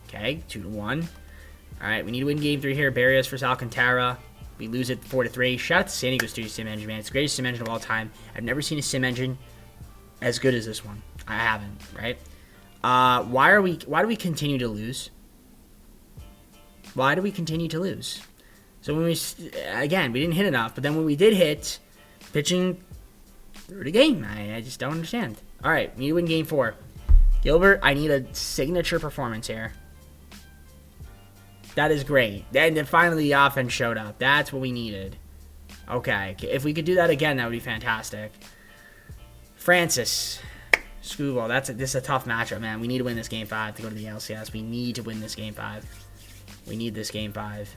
Okay, 2-1. All right, we need to win Game 3 here. Barrios versus Alcantara. We lose it 4-3. Shout out to San Diego Studio Sim Engine, man. It's the greatest sim engine of all time. I've never seen a sim engine as good as this one. I haven't, right? Why do we continue to lose? Why do we continue to lose? So when we didn't hit enough, but then when we did hit, pitching through the game. I just don't understand. All right, we need to win Game 4. Gilbert, I need a signature performance here. That is great. And then finally the offense showed up. That's what we needed. Okay, if we could do that again, that would be fantastic. Francis. Screwball. This is a tough matchup, man. We need to win this Game 5 to go to the LCS. We need to win this Game 5. We need this Game 5.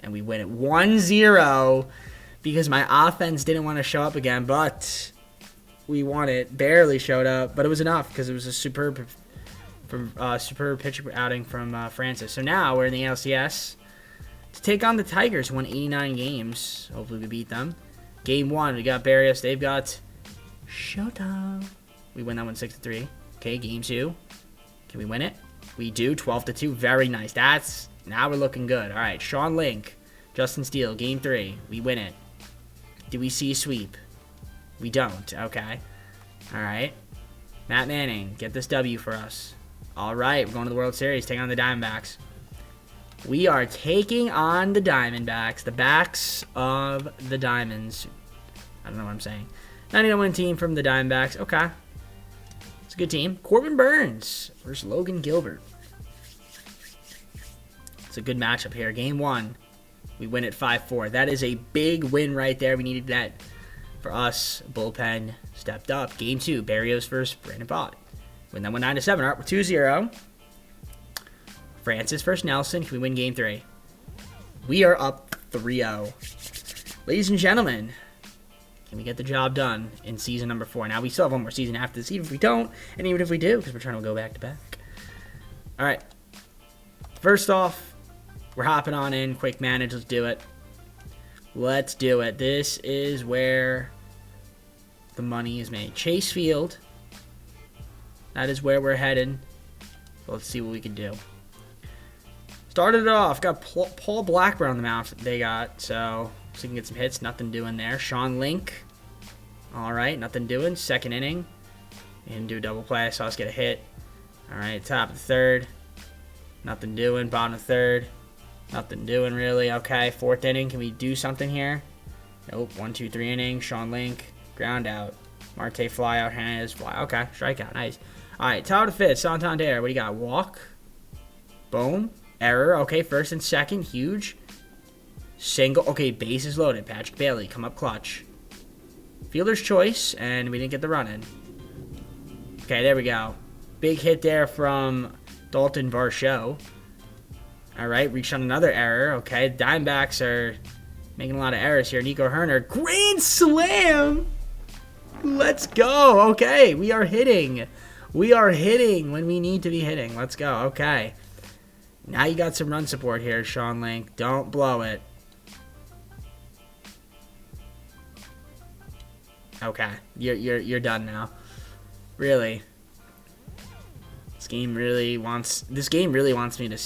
And we win it 1-0 because my offense didn't want to show up again, but we won it. Barely showed up, but it was enough because it was a superb pitcher outing from Francis. So now we're in the LCS to take on the Tigers, who won 89 games. Hopefully we beat them. Game 1, we got Barrios. They've got Showtime. We win that one 6-3. Okay, Game 2. Can we win it? We do. 12-2. Very nice. Now we're looking good. All right, Sean Link, Justin Steele. Game 3. We win it. Do we see a sweep? We don't. Okay. All right. Matt Manning, get this W for us. All right, we're going to the World Series, taking on the Diamondbacks. We are taking on the Diamondbacks, the backs of the Diamonds. I don't know what I'm saying. 99-win team from the Diamondbacks. Okay. It's a good team. Corbin Burns versus Logan Gilbert. It's a good matchup here. Game 1, we win it 5-4. That is a big win right there. We needed that for us. Bullpen stepped up. Game 2, Barrios versus Brandon Bott. Win that one 9-7. All right, we're 2-0. Francis versus Nelson. Can we win Game 3? We are up 3-0. Ladies and gentlemen, can we get the job done in season number 4? Now, we still have one more season after this, even if we don't, and even if we do, because we're trying to go back-to-back. All right. First off, we're hopping on in. Quick manage. Let's do it. Let's do it. This is where the money is made. Chase Field. That is where we're heading. So let's see what we can do. Started it off. Got Paul Blackburn on the mound. They got. So we can get some hits. Nothing doing there. Sean Link. All right. Nothing doing. Second inning. He didn't do a double play. I saw us get a hit. All right. Top of the third. Nothing doing. Bottom of the third. Nothing doing really. Okay. Fourth inning. Can we do something here? Nope. 1, 2, 3 innings. Sean Link. Ground out. Marte fly out. Hernandez fly. Okay. Strikeout. Nice. All right, top of the fifth, Santander. What do you got? Walk. Boom. Error. Okay, first and second. Huge. Single. Okay, bases loaded. Patrick Bailey, come up clutch. Fielder's choice, and we didn't get the run in. Okay, there we go. Big hit there from Dalton Varsho. All right, reached on another error. Okay, Diamondbacks are making a lot of errors here. Nico Herner. Grand slam! Let's go. Okay, we are hitting. We are hitting when we need to be hitting. Let's go. Okay. Now you got some run support here, Sean Link. Don't blow it. Okay. You're done now. Really. This game really wants me to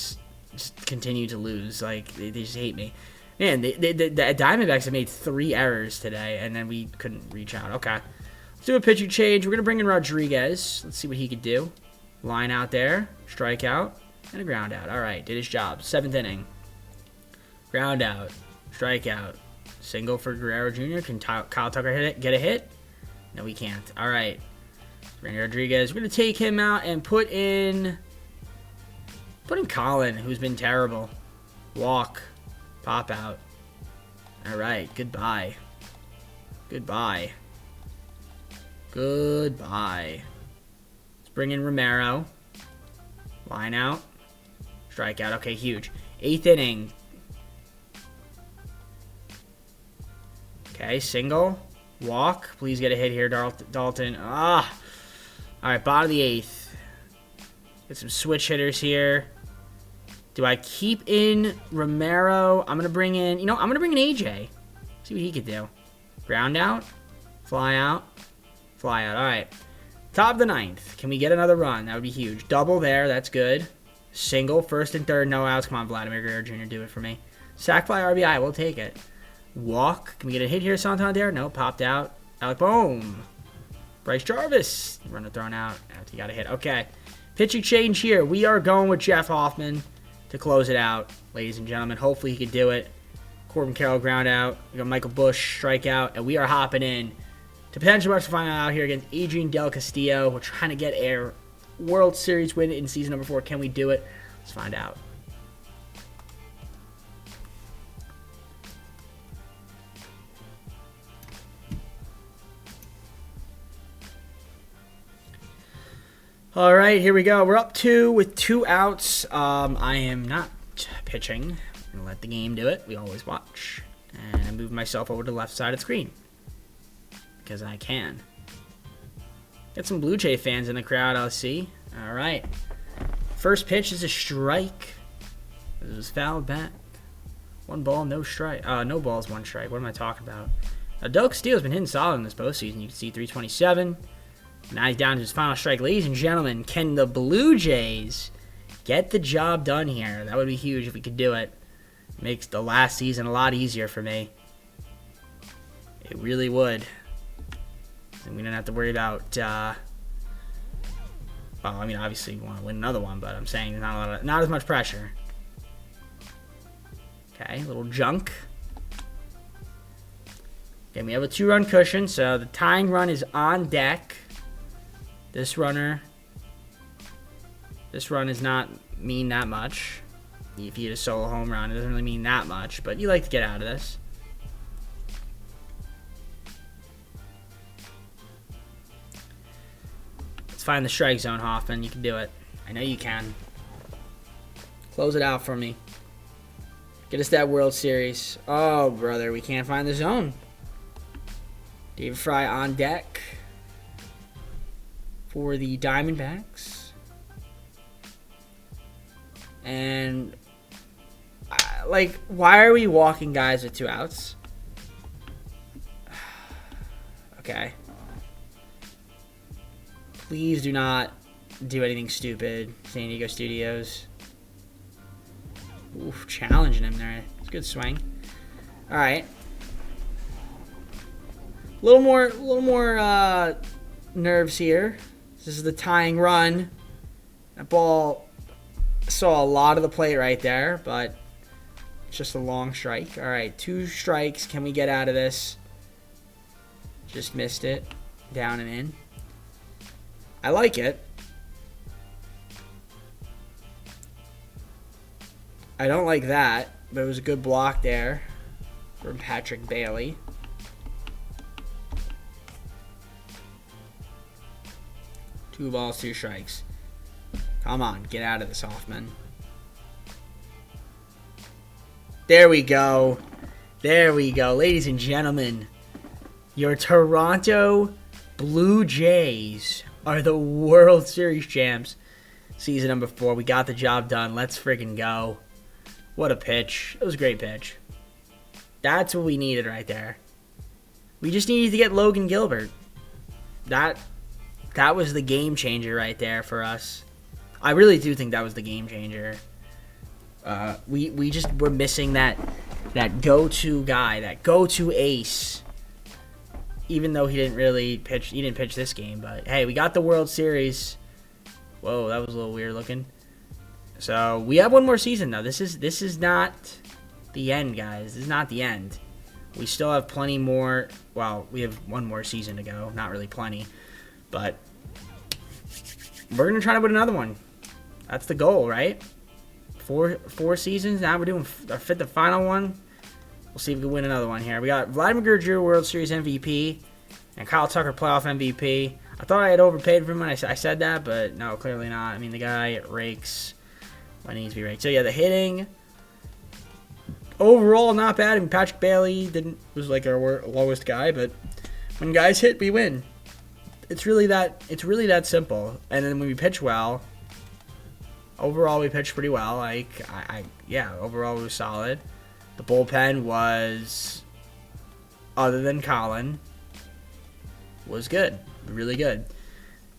just continue to lose. Like, they just hate me. Man, the Diamondbacks have made 3 errors today, and then we couldn't reach out. Okay. Let's do a pitching change. We're going to bring in Rodriguez. Let's see what he could do. Line out there. Strikeout. And a ground out. All right. Did his job. 7th inning. Ground out. Strikeout. Single for Guerrero Jr. Can Kyle Tucker get a hit? No, he can't. All right. Randy Rodriguez. We're going to take him out and put in Colin, who's been terrible. Walk. Pop out. All right. Goodbye. Goodbye. Goodbye. Let's bring in Romero. Line out. Strikeout. Okay, huge. 8th inning. Okay, single. Walk. Please get a hit here, Dalton. All right, bottom of the 8th. Get some switch hitters here. Do I keep in Romero? I'm going to bring in, I'm going to bring in AJ. See what he could do. Ground out. Fly out. Fly out. All right. Top of the 9th. Can we get another run? That would be huge. Double there. That's good. Single. 1st and 3rd. No outs. Come on, Vladimir Guerrero Jr. Do it for me. Sack fly RBI. We'll take it. Walk. Can we get a hit here, Santander? No. Popped out. Alec Bohm. Bryce Jarvis. Runner thrown out. After you got a hit. Okay. Pitching change here. We are going with Jeff Hoffman to close it out, ladies and gentlemen. Hopefully he can do it. Corbin Carroll ground out. We got Michael Busch strikeout. And we are hopping in to potential Western final out here against Adrian Del Castillo. We're trying to get a World Series win in season number 4. Can we do it? Let's find out. All right, here we go. We're up 2 with 2 outs. I am not pitching. I'm going to let the game do it. We always watch. And I move myself over to the left side of the screen. Because I can. Get some Blue Jay fans in the crowd, I'll see. All right. First pitch is a strike. It was fouled back. 1 ball, no strike. No balls, 1 strike. What am I talking about? Del Castillo's been hitting solid in this postseason. You can see 327. Now he's down to his final strike. Ladies and gentlemen, can the Blue Jays get the job done here? That would be huge if we could do it. Makes the last season a lot easier for me. It really would. And we don't have to worry about, well, I mean, obviously we want to win another one, but I'm saying not as much pressure. Okay, a little junk. Okay, we have a 2-run cushion, so the tying run is on deck. This run does not mean that much. If you hit a solo home run, it doesn't really mean that much, but you like to get out of this. Let's find the strike zone, Hoffman. You can do it. I know you can. Close it out for me. Get us that World Series. Oh, brother, we can't find the zone. David Fry on deck for the Diamondbacks. And, like, why are we walking guys with 2 outs? Okay. Please do not do anything stupid, San Diego Studios. Oof, challenging him there. It's a good swing. All right. A little more nerves here. This is the tying run. That ball saw a lot of the plate right there, but it's just a long strike. All right, 2 strikes. Can we get out of this? Just missed it. Down and in. I like it. I don't like that, but it was a good block there from Patrick Bailey. Two balls, 2 strikes. Come on, get out of this, Hoffman. There we go. There we go. Ladies and gentlemen, your Toronto Blue Jays are the World Series champs. Season number 4. We got the job done. Let's friggin' go. What a pitch. It was a great pitch. That's what we needed right there. We just needed to get Logan Gilbert. That was the game changer right there for us. I really do think that was the game changer. We just were missing that go-to guy, that go-to ace. Even though he didn't really pitch, he didn't pitch this game, but hey, we got the World Series. Whoa, that was a little weird looking. So we have one more season though. This is not the end, guys. This is not the end. We still have plenty more. Well, we have one more season to go. Not really plenty, but we're gonna try to win another one. That's the goal, right? Four seasons. Now we're doing the final one. We'll see if we can win another one here. We got Vladimir Guerrero, World Series MVP, and Kyle Tucker, playoff MVP. I thought I had overpaid for him when I said that, but no, clearly not. I mean, the guy rakes when he needs to be raked. So yeah, the hitting overall not bad. I mean, Patrick Bailey was like our lowest guy, but when guys hit, we win. It's really that simple. And then when we pitch well, overall we pitched pretty well. Overall it was solid. The bullpen was, other than Colin, was good, really good.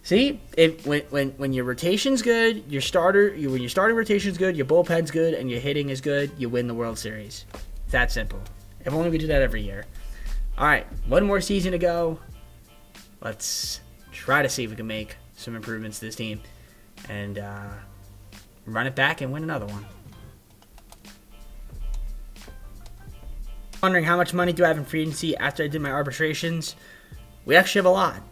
See, when your rotation's good, when your starting rotation's good, your bullpen's good, and your hitting is good, you win the World Series. It's that simple. If only we do that every year. All right, one more season to go. Let's try to see if we can make some improvements to this team and run it back and win another one. Wondering how much money do I have in free agency after I did my arbitrations? We actually have a lot.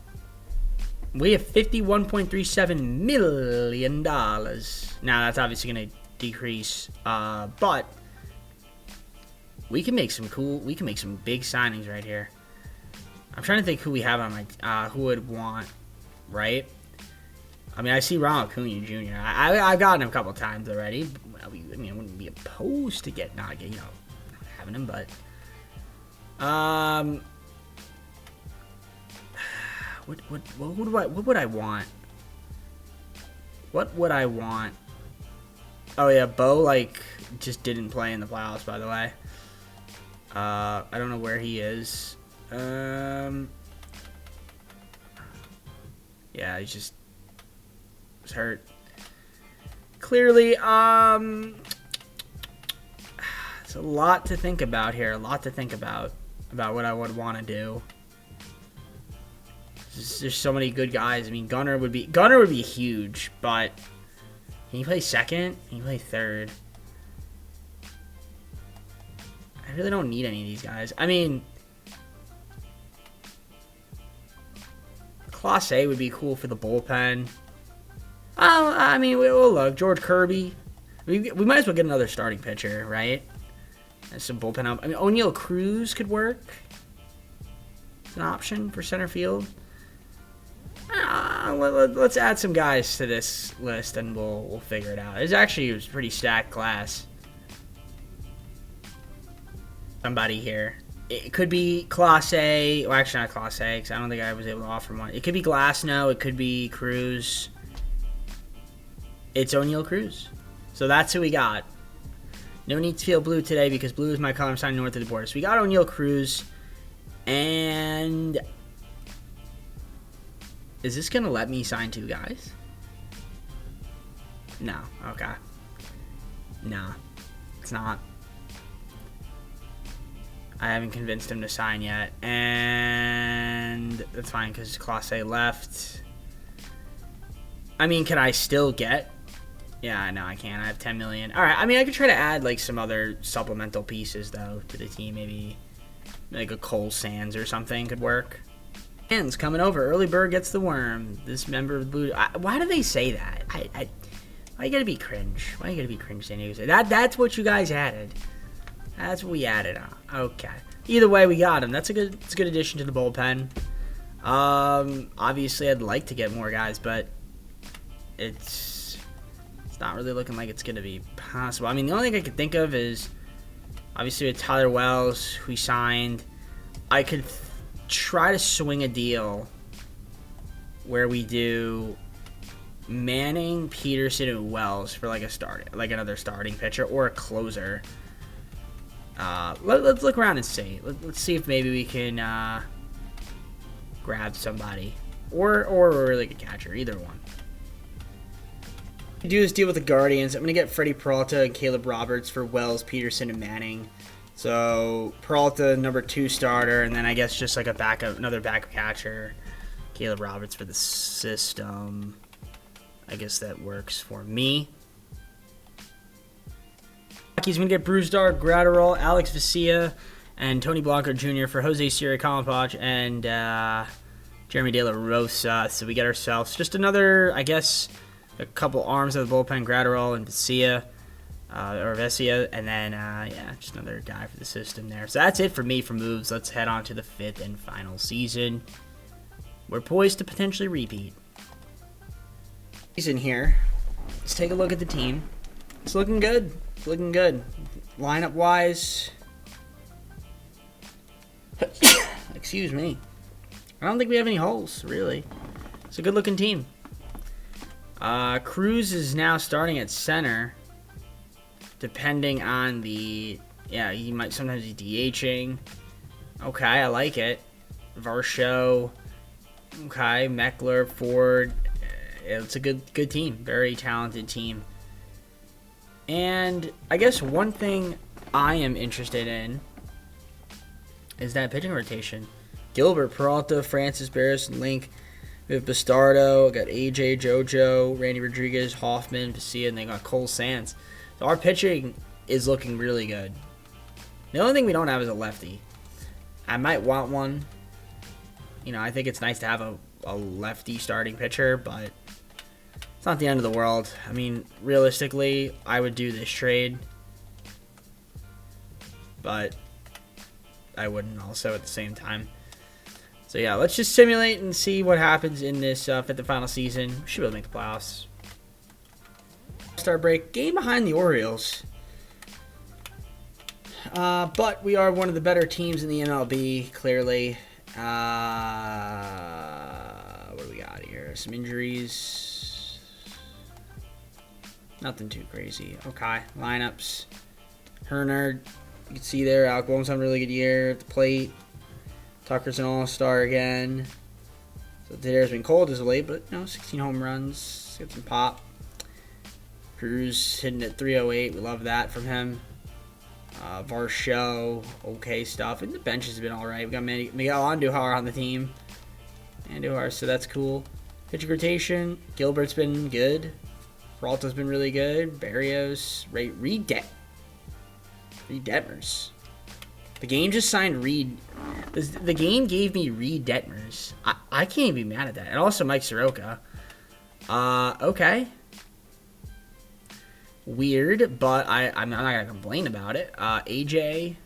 We have $51.37 million. Now that's obviously going to decrease, but we can make some big signings right here. I'm trying to think who we have on my, who would want, right? I mean, I see Ronald Acuna Jr. I've gotten him a couple times already. I mean, I wouldn't be opposed to not having him, but what would I want? What would I want? Oh yeah, Bo just didn't play in the playoffs, by the way. I don't know where he is. Yeah, he just was hurt. Clearly, it's a lot to think about here. A lot to think about what I would want to do. There's so many good guys. I mean, Gunnar would be huge, but can he play second? Can he play third? I really don't need any of these guys. I mean, Class A would be cool for the bullpen. I mean, we'll look. George Kirby. We might as well get another starting pitcher, right? And some bullpen help. I mean, O'Neal Cruz could work. It's an option for center field. Let's add some guys to this list, and we'll figure it out. It was pretty stacked class. Somebody here. It could be Class A. Well, actually not Class A, because I don't think I was able to offer one. It could be Glasnow. It could be Cruz. It's O'Neal Cruz. So that's who we got. No need to feel blue today, because blue is my color. I'm signing north of the border. So we got O'Neal Cruz. And is this going to let me sign 2 guys? No. Okay. No. It's not. I haven't convinced him to sign yet. And that's fine, because Class A left. I mean, can I still get? Yeah, no, I can't. I have 10 million. All right. I mean, I could try to add some other supplemental pieces, though, to the team. Maybe like a Cole Sands or something could work. Hands coming over. Early bird gets the worm. This member of the blue. Why do they say that? Why you gotta be cringe? Why you gotta be cringe, San Diego? That's what you guys added. That's what we added on. Okay. Either way, we got him. It's a good addition to the bullpen. Obviously, I'd like to get more guys, but it's not really looking like it's gonna be possible. I mean, the only thing I could think of is obviously with Tyler Wells, who we signed. I could try to swing a deal where we do Manning, Peterson, and Wells for another starting pitcher or a closer. Let's look around and see. Let's see if maybe we can grab somebody or a really good catcher. Either one. Do this deal with the Guardians. I'm gonna get Freddie Peralta and Caleb Roberts for Wells, Peterson, and Manning. So Peralta, number 2 starter, and then I guess just another backup catcher. Caleb Roberts for the system. I guess that works for me. He's going to get Brusdar, Gratterall, Alex Vesia, and Tony Blanco Jr. for Jose Siri, Colin Podge, and Jeremy De La Rosa. So we get ourselves just another, I guess, a couple arms of the bullpen, Gratterall and Vesia, and then, yeah, just another guy for the system there. So that's it for me for moves. Let's head on to the 5th and final season. We're poised to potentially repeat. He's in here. Let's take a look at the team. It's looking good. It's looking good. Lineup wise, excuse me. I don't think we have any holes, really. It's a good looking team. Cruz is now starting at center. Depending on the, yeah, he might sometimes be DHing. Okay, I like it. Varsho. Okay, Meckler, Ford. It's a good team. Very talented team. And I guess one thing I am interested in is that pitching rotation. Gilbert, Peralta, Francis, Barris, and Link. We have Bastardo. Got AJ, JoJo, Randy Rodriguez, Hoffman, Vesia, and they got Cole Sands. So our pitching is looking really good. The only thing we don't have is a lefty. I might want one. You know, I think it's nice to have a lefty starting pitcher, but it's not the end of the world. I mean, realistically, I would do this trade, but I wouldn't also at the same time. So yeah, let's just simulate and see what happens in this 5th and final season. We should be able to make the playoffs. Start break, game behind the Orioles. But we are one of the better teams in the MLB, clearly. What do we got here? Some injuries. Nothing too crazy. Okay, lineups. Herner, you can see there, Alec Boehm's having a really good year at the plate. Tucker's an all-star again. So today's been cold as of late, but, 16 home runs. Get some pop. Cruz hitting at 308. We love that from him. Varsho, okay stuff. And the bench has been alright. We got Miguel Andujar on the team. Andujar, so that's cool. Pitching rotation. Gilbert's been good. Peralta's been really good. Barrios. Reed Detmers. The game just signed Reed. The game gave me Reed Detmers. I can't even be mad at that. And also Mike Soroka. Okay. Weird, but I'm not going to complain about it. AJ,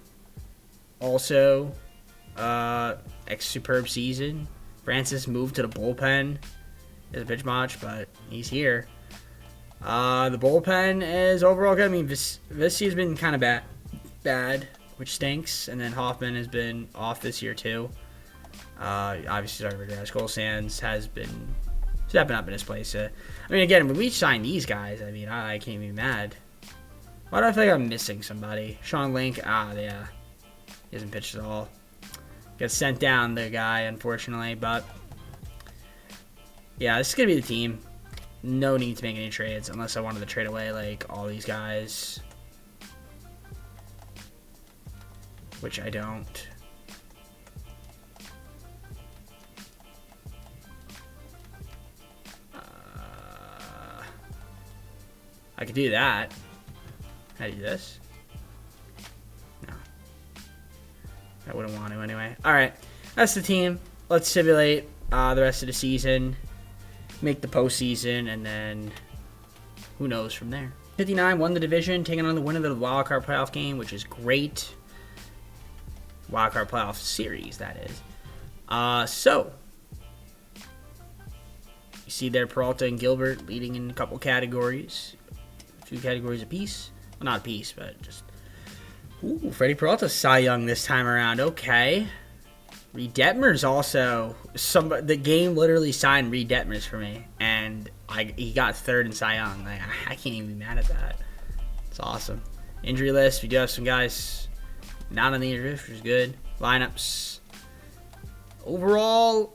also, superb season. Francis moved to the bullpen as a pitch match, but he's here. The bullpen is overall good. I mean, Vicia's been kind of bad, which stinks. And then Hoffman has been off this year, too. Obviously, Cole Sands has been stepping up in his place. I mean, again, when we sign these guys, I mean, I can't be mad. Why do I feel like I'm missing somebody? Sean Link, yeah. He hasn't pitched at all. Gets sent down, the guy, unfortunately. But, yeah, this is going to be the team. No need to make any trades unless I wanted to trade away, like, all these guys. Which I don't. I could do that. Can I do this? No. I wouldn't want to anyway. Alright. That's the team. Let's simulate the rest of the season. Make the postseason. And then who knows from there. 59 won the division. Taking on the winner of the wildcard playoff game, which is great. Wildcard playoff series, that is. So. You see there Peralta and Gilbert leading in a couple categories. 2 categories apiece. Well, not apiece, but just... Ooh, Freddie Peralta Cy Young this time around. Okay. Reed Detmers also... The game literally signed Reed Detmers for me. And he got 3rd in Cy Young. Like, I can't even be mad at that. It's awesome. Injury list. We do have some guys not on the injury list, which is good. Lineups. Overall...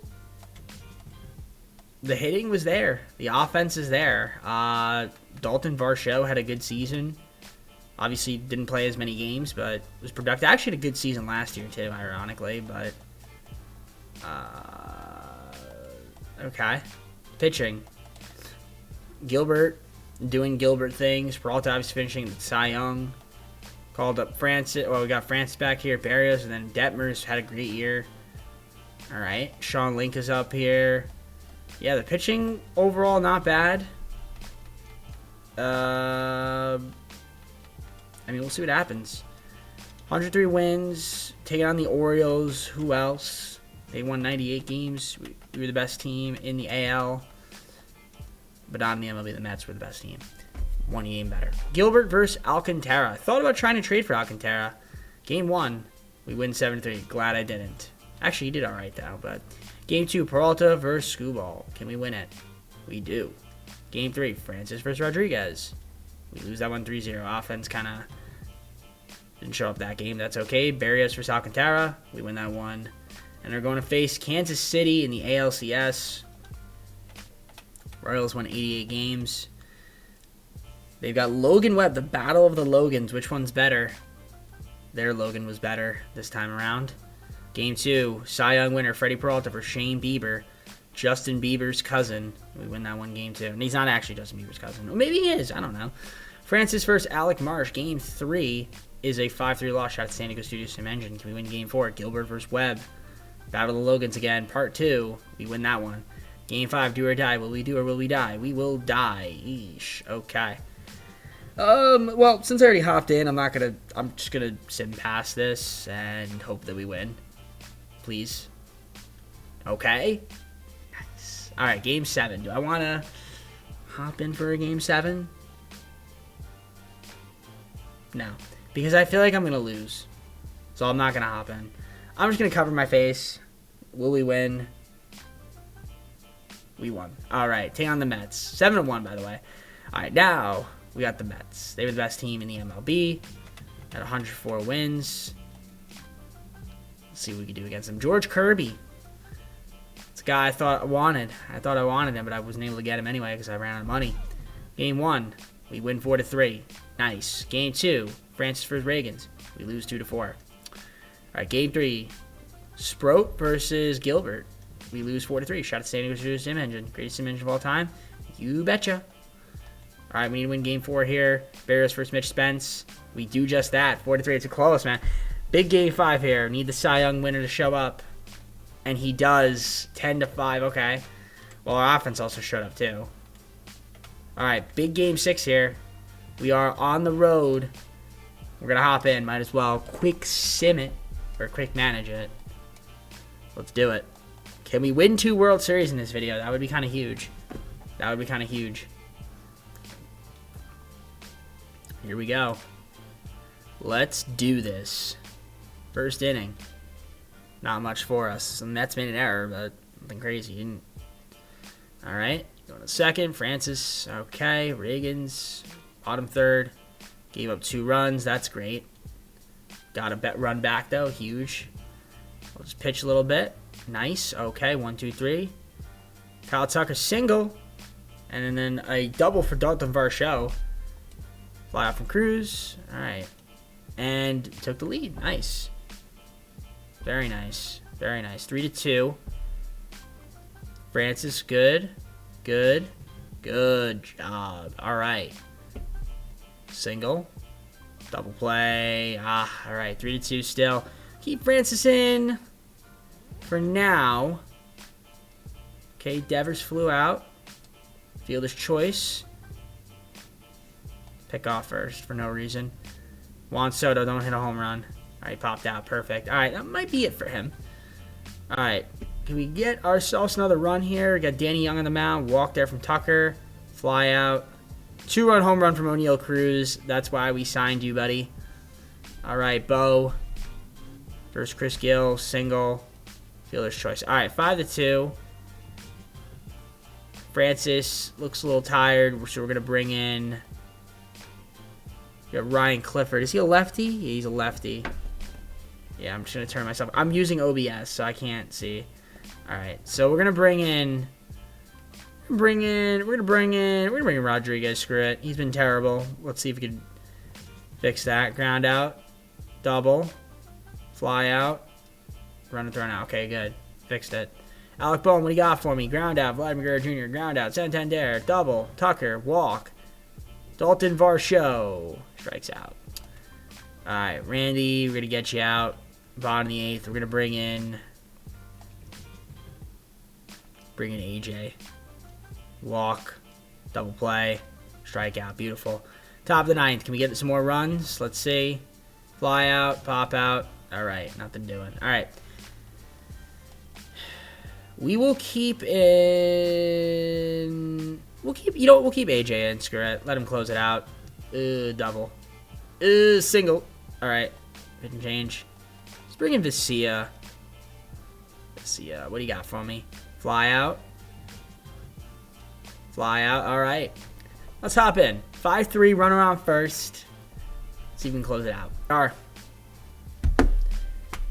The hitting was there. The offense is there. Dalton Varsho had a good season. Obviously, didn't play as many games, but was productive. Actually, had a good season last year, too, ironically. But, okay. Pitching. Gilbert doing Gilbert things. Peralta obviously finishing the Cy Young. Called up Francis. Well, we got Francis back here. Barrios, and then Detmer's had a great year. All right. Sean Link is up here. Yeah, the pitching overall not bad. I mean, we'll see what happens. 103 wins. Taking on the Orioles. Who else? They won 98 games. We were the best team in the AL. But not in the MLB. The Mets were the best team. One game better. Gilbert versus Alcantara. Thought about trying to trade for Alcantara. Game 1, we win 7-3. Glad I didn't. Actually, he did all right, though. But Game 2, Peralta versus Skubal. Can we win it? We do. Game 3, Francis versus Rodriguez. We lose that one 3-0. Offense kind of didn't show up that game. That's okay. Barrios versus Alcantara. We win that one. And they're going to face Kansas City in the ALCS. Royals won 88 games. They've got Logan Webb, the Battle of the Logans. Which one's better? Their Logan was better this time around. Game 2, Cy Young winner Freddie Peralta for Shane Bieber. Justin Bieber's cousin. We win that one game 2. And he's not actually Justin Bieber's cousin. Well, maybe he is. I don't know. Francis versus Alec Marsh. Game 3 is a 5-3 loss. Shot at San Diego Studio Sim Engine. Can we win Game 4? Gilbert versus Webb. Battle of the Logans again. Part 2. We win that one. Game 5, do or die. Will we do or will we die? We will die. Eesh. Okay. Well, since I already hopped in, I'm just gonna sim past this and hope that we win. Please. Okay. Nice. Alright, Game 7. Do I want to hop in for a Game 7? No. Because I feel like I'm gonna lose. So I'm not gonna hop in. I'm just gonna cover my face. Will we win? We won. Alright, take on the Mets. 7-1, by the way. Alright, now we got the Mets. They were the best team in the MLB. Had 104 wins. Let's see what we can do against them. George Kirby. It's a guy I thought I wanted. I thought I wanted him, but I wasn't able to get him anyway because I ran out of money. Game 1, we win 4-3. Nice. Game 2, Francis versus Reagans. We lose 2-4. Alright, Game 3, Sproat versus Gilbert. We lose 4-3. Shot at San Diego Sim Engine. Greatest sim engine of all time. You betcha. All right, we need to win Game 4 here. Barrios versus Mitch Spence. We do just that. 4-3. It's a close, man. Big Game 5 here. Need the Cy Young winner to show up. And he does. 10-5. Okay. Well, our offense also showed up, too. All right, big Game 6 here. We are on the road. We're going to hop in. Might as well quick sim it. Or quick manage it. Let's do it. Can we win 2 World Series in this video? That would be kind of huge. That would be kind of huge. Here we go. Let's do this. First inning. Not much for us. The Mets made an error, but nothing crazy. Alright. Going to second. Francis. Okay. Reagans. Bottom third. Gave up 2 runs. That's great. Got a run back, though. Huge. We'll just pitch a little bit. Nice. Okay. 1, 2, 3. Kyle Tucker single. And then a double for Dalton Varsho. Fly out from Cruz. All right. And took the lead. Nice. Very nice. Very nice. 3-2. Francis, good. Good. Good job. All right. Single. Double play. All right. 3-2 still. Keep Francis in for now. Okay, Devers flew out. Fielder's choice. Pick off first for no reason. Juan Soto, don't hit a home run. All right, popped out. Perfect. All right, that might be it for him. All right, can we get ourselves another run here? We got Danny Young on the mound. Walk there from Tucker. Fly out. 2-run home run from O'Neal Cruz. That's why we signed you, buddy. All right, Bo. Versus Chris Gill. Single. Fielder's choice. All right, 5-2. Francis looks a little tired, so we're going to bring in... We got Ryan Clifford. Is he a lefty? Yeah, he's a lefty. Yeah, I'm just going to turn myself... I'm using OBS, so I can't see. All right, so we're going to bring in... We're going to bring in Rodriguez. Screw it. He's been terrible. Let's see if we can fix that. Ground out. Double. Fly out. Run and thrown out. Okay, good. Fixed it. Alec Bohm, what do you got for me? Ground out. Vladimir Guerrero Jr., ground out. Santander, double. Tucker, walk. Dalton Varsho strikes out. All right, Randy, we're going to get you out. Bottom of the 8th, we're going to bring in AJ. Walk, double play, strikeout, beautiful. Top of the 9th, can we get some more runs? Let's see. Fly out, pop out. All right, nothing doing. All right. We will keep in... We'll keep AJ in. Screw it. Let him close it out. Double. Single. All right. Hit and change. Let's bring in Vesia. What do you got for me? Fly out. Fly out. All right. Let's hop in. 5-3, run around first. See if we can close it out. All right.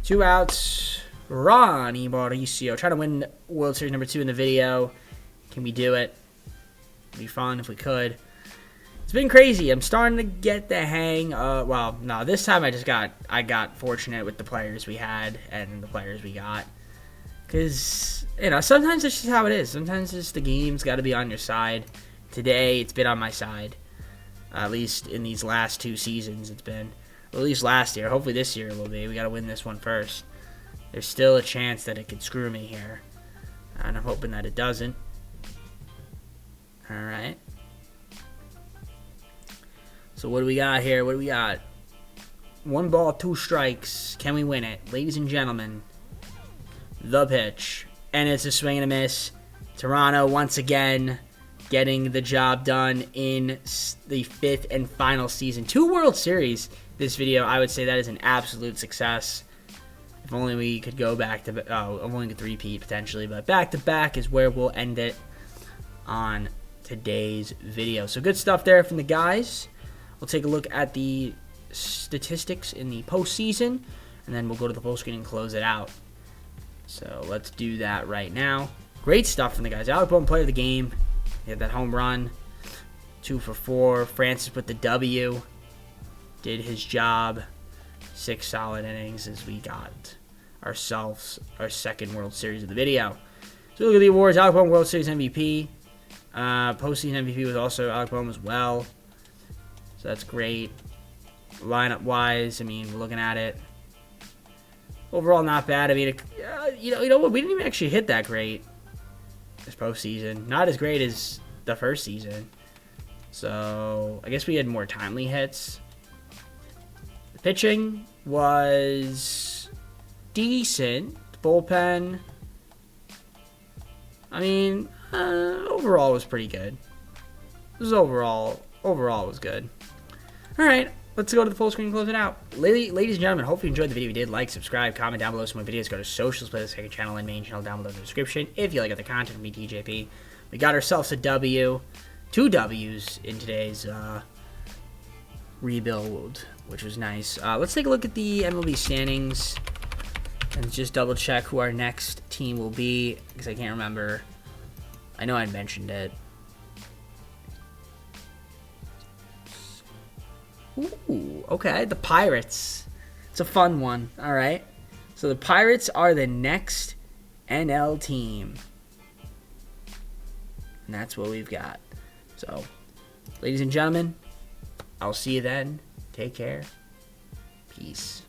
2 outs. Ronnie Mauricio. Trying to win World Series number 2 in the video. Can we do it? It'd be fun if we could. It's been crazy. I'm starting to get the hang. Well, no, this time I got fortunate with the players we had and the players we got. Because, sometimes it's just how it is. Sometimes it's the game's got to be on your side. Today, it's been on my side. At least in these last 2 seasons, it's been. Well, at least last year. Hopefully this year it will be. We got to win this one first. There's still a chance that it could screw me here. And I'm hoping that it doesn't. All right. So what do we got here? What do we got? 1 ball, 2 strikes. Can we win it? Ladies and gentlemen, the pitch. And it's a swing and a miss. Toronto once again getting the job done in the 5th and final season. 2 World Series this video. I would say that is an absolute success. If only we could go back to... only could repeat potentially. But back-to-back is where we'll end it on today's video. So good stuff there from the guys. We'll take a look at the statistics in the postseason, and then we'll go to the full screen and close it out. So let's do that right now. Great stuff from the guys. Alec Bohm, player of the game. He had that home run. 2 for 4. Francis with the W. Did his job. 6 solid innings as we got ourselves our 2nd World Series of the video. So look at the awards. Alec Bohm, World Series MVP. Postseason MVP was also Alec Bohm as well. So that's great. Lineup-wise, I mean, we're looking at it. Overall, not bad. I mean, you know what? We didn't even actually hit that great this postseason. Not as great as the first season. So I guess we had more timely hits. The pitching was decent. Bullpen, I mean, overall was pretty good. This was overall was good. All right, let's go to the full screen and close it out. Ladies and gentlemen, hope you enjoyed the video. If you did, like, subscribe, comment down below some more videos. Go to socials, play the 2nd channel and main channel down below in the description. If you like other content from me, TJP. We got ourselves a W. 2 W's in today's rebuild, which was nice. Let's take a look at the MLB standings and just double check who our next team will be, because I can't remember. I know I mentioned it. Ooh, okay, the Pirates. It's a fun one. All right. So the Pirates are the next NL team. And that's what we've got. So, ladies and gentlemen, I'll see you then. Take care. Peace.